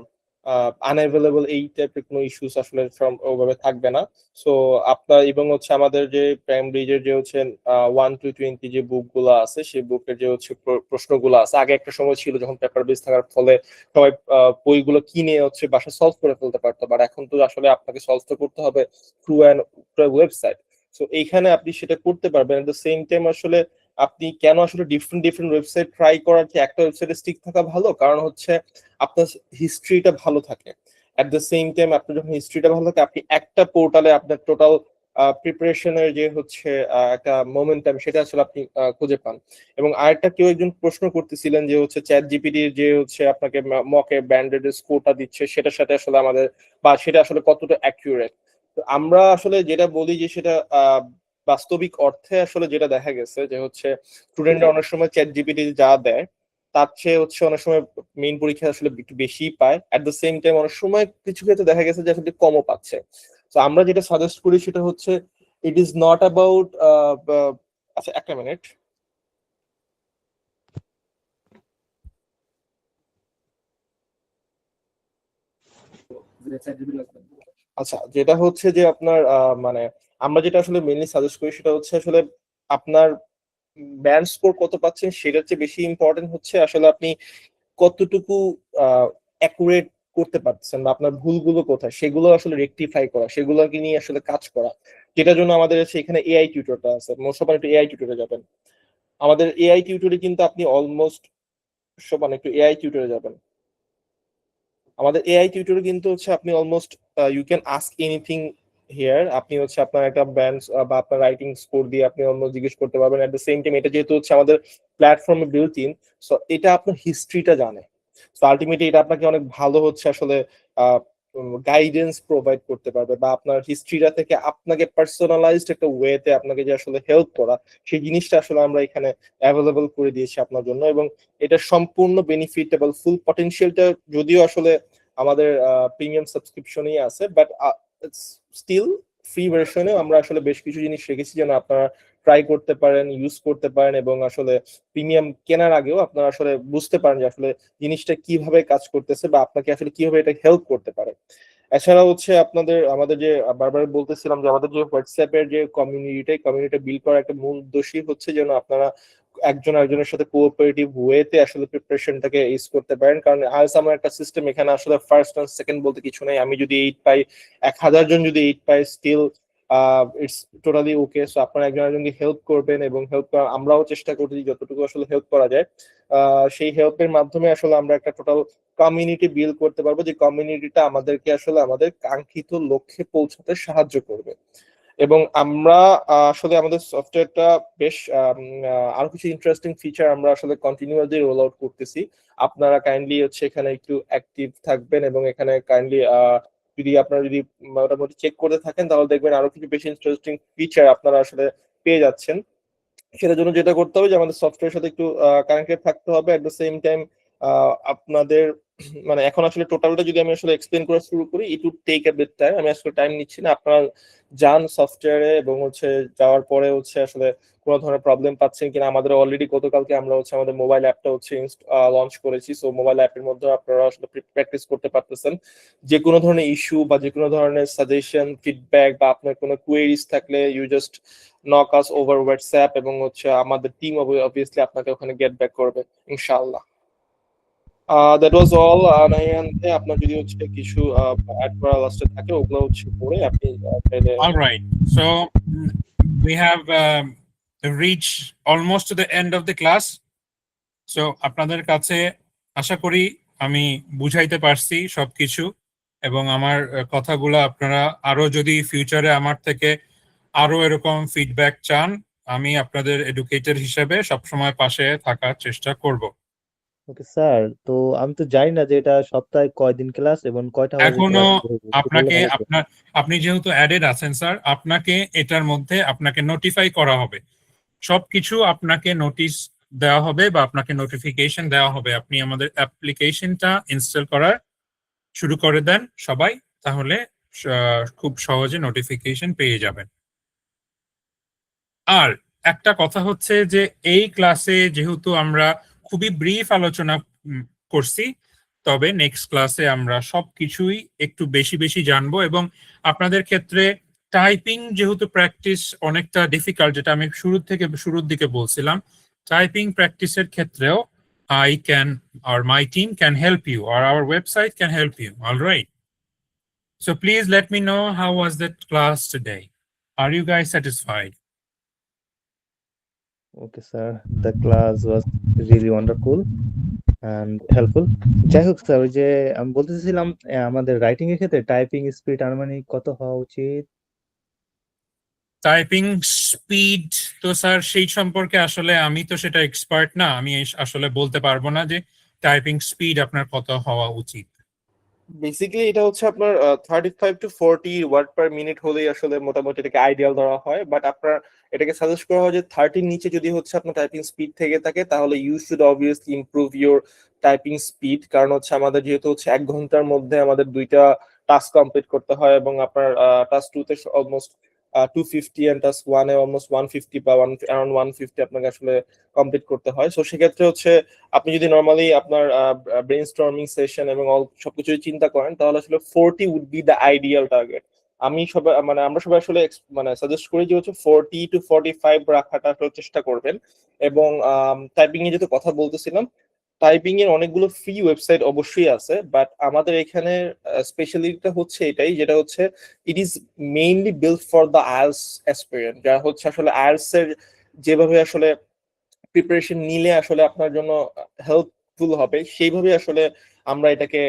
আনঅ্যাভেলেবল এই টাইপের কোনো ইস্যুস আসলে ওভাবে থাকবে না। সো আপনার এবং হচ্ছে আমাদের যে প্রাইমব্রিজের যে হচ্ছে 1 to 20 যে বুক গুলো আছে, সেই বুকের যে হচ্ছে প্রশ্নগুলো আছে, আগে একটা সময় ছিল যখন পেপার বেস থাকার ফলে সবাই বইগুলো কিনে হচ্ছে বাসায় সলভ করে ফেলতে পারতো, বাট এখন তো আসলে আপনাকে সলভ করতে হবে থ্রু অ্যান ওয়েবসাইট। সো এইখানে আপনি সেটা করতে পারবেন। এট দ্য সেম টাইম আসলে আপনি কেন আসলে ডিফারেন্ট ডিফারেন্ট ওয়েবসাইট ট্রাই করার চেয়ে একটা ওয়েবসাইটে স্টিক থাকা ভালো, কারণ হচ্ছে আপনার হিস্ট্রিটা ভালো থাকে। এট দ্য সেম টাইম আপনার যখন হিস্ট্রিটা ভালো থাকে, আপনি একটা পোর্টালে আপনার টোটাল প্রিপারেশনের যে হচ্ছে একটা মোমেন্টাম, সেটা আসলে আপনি খুঁজে পান। এবং আরেকটা কেউ একজন প্রশ্ন করতেছিলেন যে হচ্ছে চ্যাট জিপিটির যে হচ্ছে আপনাকে মকে ব্যান্ডেড স্কোরটা দিচ্ছে, সেটার সাথে আসলে আমাদের বা সেটা আসলে কতটা অ্যাকিউরেট। তো আমরা আসলে যেটা বলি যে সেটা বাস্তবিক অর্থে আসলে যেটা দেখা গেছে যে হচ্ছে স্টুডেন্টরা অনেক সময় চ্যাট জিপিটি যা দেয় তার চেয়ে হচ্ছে অনেক সময় মেইন পরীক্ষা আসলে একটু বেশি পায়। এট দ্য সেম টাইম অনেক সময় কিছু ক্ষেত্রে দেখা গেছে যে আসলে কমও পাচ্ছে। তো আমরা যেটা সাজেস্ট করি সেটা হচ্ছে ইট ইজ নট অ্যাবাউট আচ্ছা একটা মিনিট। আচ্ছা, যেটা হচ্ছে যে আপনার মানে আমরা যেটা আসলে মেইনলি সাজেস্ট করি সেটা হচ্ছে আসলে আপনার ব্যান্ড স্কোর কত পাচ্ছেন সেটার চেয়ে বেশি ইম্পর্টেন্ট হচ্ছে আসলে আপনি কতটুকু অ্যাকুরেট করতে পারছেন বা আপনার ভুলগুলো কোথায় সেগুলো আসলে রেকটিফাই করা, সেগুলোকে নিয়ে আসলে কাজ করা। যেটার জন্য আমাদের সেখানে এআই টিউটরটা আছে। সবাই একটু এআই টিউটরে যাবেন। আমাদের এআই টিউটরে কিন্তু আপনি অলমোস্ট সবাই একটু এআই টিউটরে যাবেন। আমাদের এআই টিউটরে কিন্তু হচ্ছে আপনি almost you can ask anything here. আপনি হচ্ছে আপনার একটা ব্যান্ড বা আপনার রাইটিং স্কোর দিয়ে আপনি অলমোস্ট জিজ্ঞেস করতে পারবেন। এট দ্য সেম টাইম এটা যেহেতু হচ্ছে আমাদের প্ল্যাটফর্মে বিল্ট ইন, সো এটা আপনার হিস্ট্রিটা জানে। সো আলটিমেটলি এটা আপনাকে অনেক ভালো হচ্ছে আসলে গাইডেন্স প্রোভাইড করতে পারবে, বা আপনার হিস্ট্রিটা থেকে আপনাকে পার্সোনালাইজড একটা ওয়েতে আপনাকে যে আসলে হেল্প করা, সেই জিনিসটা আসলে আমরা এখানে অ্যাভেলেবল করে দিয়েছি আপনার জন্য। এবং এটা সম্পূর্ণ বেনিফিটেবল, ফুল পটেনশিয়ালটা যদিও আসলে আমাদের প্রিমিয়াম সাবস্ক্রিপশনেই আছে, বাট স্টিল ফ্রি ভার্সনে আমরা আসলে বেশ কিছু জিনিস রেখেছি যেন আপনারা ট্রাই করতে পারেন, ইউজ করতে পারেন, এবং আসলে প্রিমিয়াম কেনার আগেও আপনারা আসলে বুঝতে পারেন যে আসলে জিনিসটা কিভাবে কাজ করতেছে বা আপনাকে আসলে কিভাবে এটা হেল্প করতে পারে। এছাড়া হচ্ছে আমাদের যে বারবার বলতেছিলাম যে আমাদের যে হোয়াটসঅ্যাপের যে কমিউনিটি বিল্ড করার একটা মূল উদ্দেশ্যই হচ্ছে যেন আপনারা একজন একজনের সাথে কোঅপারেটিভ ওয়েতে আসলে প্রিপারেশনটাকে ইউজ করতে পারেন। কারণ আজ আমার একটা সিস্টেম এখানে আসলে ফার্স্ট এন্ড সেকেন্ড বলতে কিছু নাই। আমি যদি 8 পাই, 1000 জন যদি 8 পাই, still it's totally okay. So আপনারা একজন একজনকে হেল্প করবেন, এবং হেল্প করা আমরাও চেষ্টা করছি যতটুকু আসলে হেল্প করা যায়। সেই হেল্পের মাধ্যমে আসলে আমরা একটা টোটাল কমিউনিটি বিল্ড করতে পারবো, যে কমিউনিটিটা আমাদেরকে আসলে আমাদের কাঙ্ক্ষিত লক্ষ্যে পৌঁছাতে সাহায্য করবে। এবং আমরা আসলে আমাদের সফটওয়্যারটা বেশ আরো কিছু ইন্টারেস্টিং ফিচার আমরা আসলে কন্টিনিউয়াসলি রোল আউট করতেছি। আপনারা কাইন্ডলি হচ্ছে এখানে একটু অ্যাক্টিভ থাকবেন, এবং এখানে কাইন্ডলি যদি মোটামুটি চেক করতে থাকেন তাহলে দেখবেন আরো কিছু বেশি ইন্টারেস্টিং ফিচার আপনারা আসলে পেয়ে যাচ্ছেন। সেটার জন্য যেটা করতে হবে যে আমাদের সফটওয়্যারের সাথে একটু কানেক্টেড থাকতে হবে। এট দ্য সেম টাইম আপনাদের মানে এখন আসলে টোটালটা যদি আমি আসলে এক্সপ্লেন করা শুরু করি, it would take a bit time. আমি আসলে টাইম নিচ্ছি না, আপনারা যান সফটওয়্যারে, এবং হচ্ছে যাওয়ার পরে হচ্ছে আসলে কোনো ধরনের প্রবলেম পাচ্ছেন কিনা। আমাদের অলরেডি গতকালকে আমরা হচ্ছে আমাদের মোবাইল অ্যাপটা হচ্ছে লঞ্চ করেছি। সো মোবাইল অ্যাপের মধ্যে আপনারা আসলে প্র্যাকটিস করতে পারতেছেন। যে কোনো ধরনের ইস্যু বা যে কোনো ধরনের সাজেশন, ফিডব্যাক বা আপনার কোনো কোয়েরিজ থাকলে you just knock us over WhatsApp, এবং হচ্ছে আমাদের টিম অবভিয়াসলি আপনাকে ওখানে গেট ব্যাক করবে ইনশাআল্লাহ। That was all. নাইয়ানতে আপনার যদি হচ্ছে কিছু অ্যাড করা লাস্টে থাকে ওগুলো হচ্ছে পড়ে আপনি চাইলে। All right. So we have reached almost to the end of the class. So আপনাদের কাছে আশা করি আমি বুঝাইতে পারছি সবকিছু, এবং আমার কথাগুলো আপনারা আরো যদি ফিউচারে আমার থেকে আরো এরকম ফিডব্যাক চান, আমি আপনাদের এডুকেটর হিসেবে সবসময় পাশে থাকার চেষ্টা করব। ওকে স্যার, তো আমি তো জানি না যে এটা সপ্তাহে কয়দিন ক্লাস এবং কয়টা আওয়ারের এখনো ক্লাস হবে, একটু বললে আপনাকে ভালো হতো। আপনি যেহেতু অ্যাডেড আছেন স্যার, আপনাকে এটার মধ্যে আপনাকে নোটিফাই করা হবে, সবকিছু আপনাকে নোটিশ দেওয়া হবে বা আপনাকে নোটিফিকেশন দেওয়া হবে। আপনি আমাদের অ্যাপ্লিকেশনটা ইনস্টল করার শুরু করে দেন সবাই, তাহলে খুব সহজে নোটিফিকেশন পেয়ে যাবেন। আর একটা কথা হচ্ছে যে এই ক্লাসে যেহেতু আমরা খুবই ব্রিফ আলোচনা করছি, তবে নেক্সট ক্লাসে আমরা সবকিছুই একটু বেশি বেশি জানবো, এবং আপনাদের ক্ষেত্রে টাইপিং যেহেতু প্র্যাকটিস অনেকটা ডিফিকাল্ট, যেটা আমি শুরুর দিকে বলছিলাম, টাইপিং প্র্যাকটিসের ক্ষেত্রেও I can or my team can help you or our website can help you. All right. So please let me know how was that class today. Are you guys satisfied? Okay sir, the class was really wonderful and helpful. যাই হোক স্যার, ওই যে আমি বলতে চাইছিলাম আমাদের রাইটিং এর ক্ষেত্রে টাইপিং স্পিড আনুমানিক কত হওয়া উচিত? টাইপিং স্পিড তো স্যার সেই সম্পর্কে আসলে আমি তো সেটা এক্সপার্ট না, আমি আসলে বলতে পারবো না যে টাইপিং স্পিড আপনার কত হওয়া উচিত। বেসিক্যালি এটা হচ্ছে আপনার 35 to 40 ওয়ার্ড পার মিনিট হলেই আসলে মোটামুটি এটাকে আইডিয়াল ধরা হয়, বাট আপনার এটাকে সাজেস্ট করা হয় যে 30 নিচে যদি হচ্ছে আপনার টাইপিং স্পিড থেকে থাকে তাহলে you should obviously improve your typing speed. কারণ হচ্ছে আমাদের যেহেতু হচ্ছে 1 ঘন্টার মধ্যে আমাদের 2টা টাস্ক কমপ্লিট করতে হয়, এবং আপনার টাস্ক 2 তে অলমোস্ট 250 এন্ড টাস্ক 1 এ অলমোস্ট 150 বা অ্যারাউন্ড 150 আপনাকে আসলে কমপ্লিট করতে হয়। সো সেক্ষেত্রে হচ্ছে আপনি যদি নর্মালি আপনার ব্রেইনস্টর্মিং সেশন এবং সবকিছু চিন্তা করেন, তাহলে আসলে 40 would be the ideal target. আমি সবাই মানে আমরা সবাই আসলে মানে সাজেস্ট করি যে হচ্ছে 40 to 45 রাখাটা আসলে চেষ্টা করবেন। এবং টাইপিং এ যেহেতু কথা বলতেছিলাম, টাইপিং এর অনেকগুলো ফ্রি ওয়েবসাইট অবশ্যই আছে, বাট আমাদের এখানে স্পেশালিটিটা হচ্ছে এটাই, যেটা হচ্ছে it is mainly build for the IELTS aspirant, যারা হচ্ছে আসলে আইএলটিএস এর যেভাবে আসলে প্রিপারেশন নিলে আসলে আপনার জন্য হেল্পফুল হবে, সেইভাবে আসলে আমরা এটাকে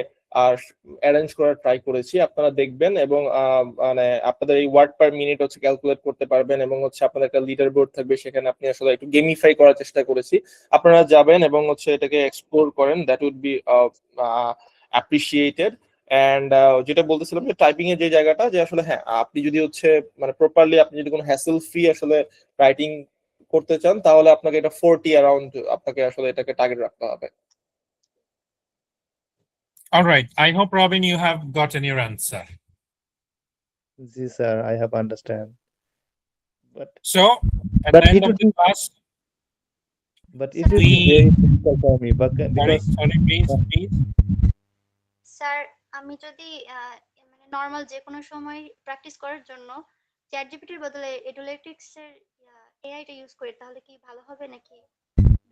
অ্যারেঞ্জ করার ট্রাই করেছি। আপনারা দেখবেন এবং মানে আপনাদের এই ওয়ার্ড পার মিনিট হচ্ছে ক্যালকুলেট করতে পারবেন, এবং হচ্ছে আপনাদের একটা লিডার বোর্ড থাকবে, সেখানে আপনি আসলে একটু গেমিফাই করার চেষ্টা করেছি। আপনারা যাবেন এবং হচ্ছে এটাকে এক্সপ্লোর করেন, that would be appreciated. And যেটা বলতেছিলাম যে টাইপিং এর যে জায়গাটা, যে আসলে হ্যাঁ আপনি যদি হচ্ছে মানে প্রপারলি আপনি যদি কোনো হ্যাসেল ফ্রি আসলে রাইটিং করতে চান, তাহলে আপনাকে এটা 40 অ্যারাউন্ড আপনাকে আসলে এটাকে টার্গেট রাখতে হবে। All right, I hope Robin you have gotten your answer. G sir, I have understand, but So at But the end it of would the be- class, it would be We- very difficult for me, but because sorry please. Sir আমি যদি মানে নর্মাল যে কোনো সময় প্র্যাকটিস করার জন্য চ্যাট জিপিটির বদলে এডুলেটিক্স এর এআইটা ইউজ করি, তাহলে কি ভালো হবে নাকি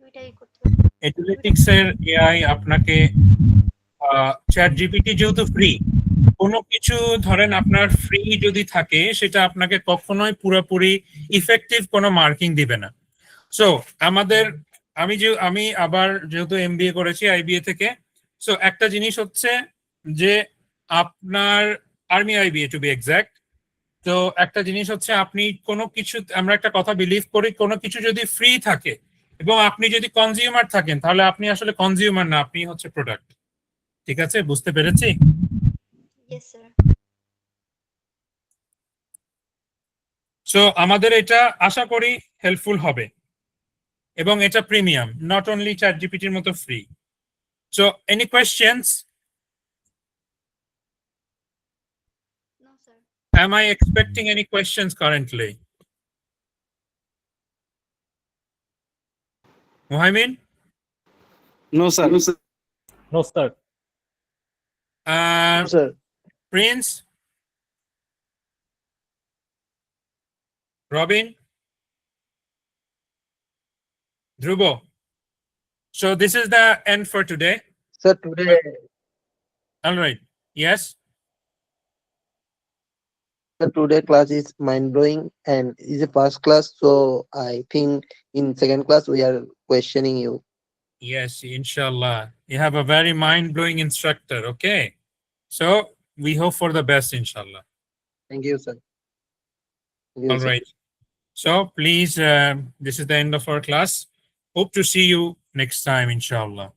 দুইটাই করতে হবে? এডুলেটিক্স এর এআই আপনাকে চ্যাট জিপিটি যেহেতু ফ্রি, কোনো কিছু ধরেন আপনার ফ্রি যদি থাকে সেটা আপনাকে কখনোই পুরোপুরি ইফেক্টিভ কোনো মার্কিং দিবে না। সো আমি আবার যেহেতু এমবিএ করেছি আইবিএ থেকে, সো একটা জিনিস হচ্ছে যে আপনার army IBA to be exact, তো একটা জিনিস হচ্ছে আপনি কোনো কিছু, আমরা একটা কথা বিলিভ করি, কোনো কিছু যদি ফ্রি থাকে এবং আপনি যদি কনজিউমার থাকেন, তাহলে আপনি আসলে কনজিউমার না, আপনি হচ্ছে প্রোডাক্ট। ঠিক আছে, বুঝতে পেরেছি? Yes sir. সো আমাদের এটা আশা করি হেল্পফুল হবে, এবং এটা প্রিমিয়াম, নট অনলি চ্যাট জিপিটির মতো free. So any questions? No sir. Am I expecting any questions currently? Muhaimin? No, sir. No sir. Sir Prince? Robin? Dhruvo? So this is the end for today. Sir, today, All right. Yes? today class is mind blowing and is a first class. So I think in second class we are questioning you. Yes, inshallah. You have a very mind-blowing instructor, okay? So we hope for the best, inshallah. Thank you, sir. Yes, All sir. right. So please, this is the end of our class. Hope to see you next time, inshallah.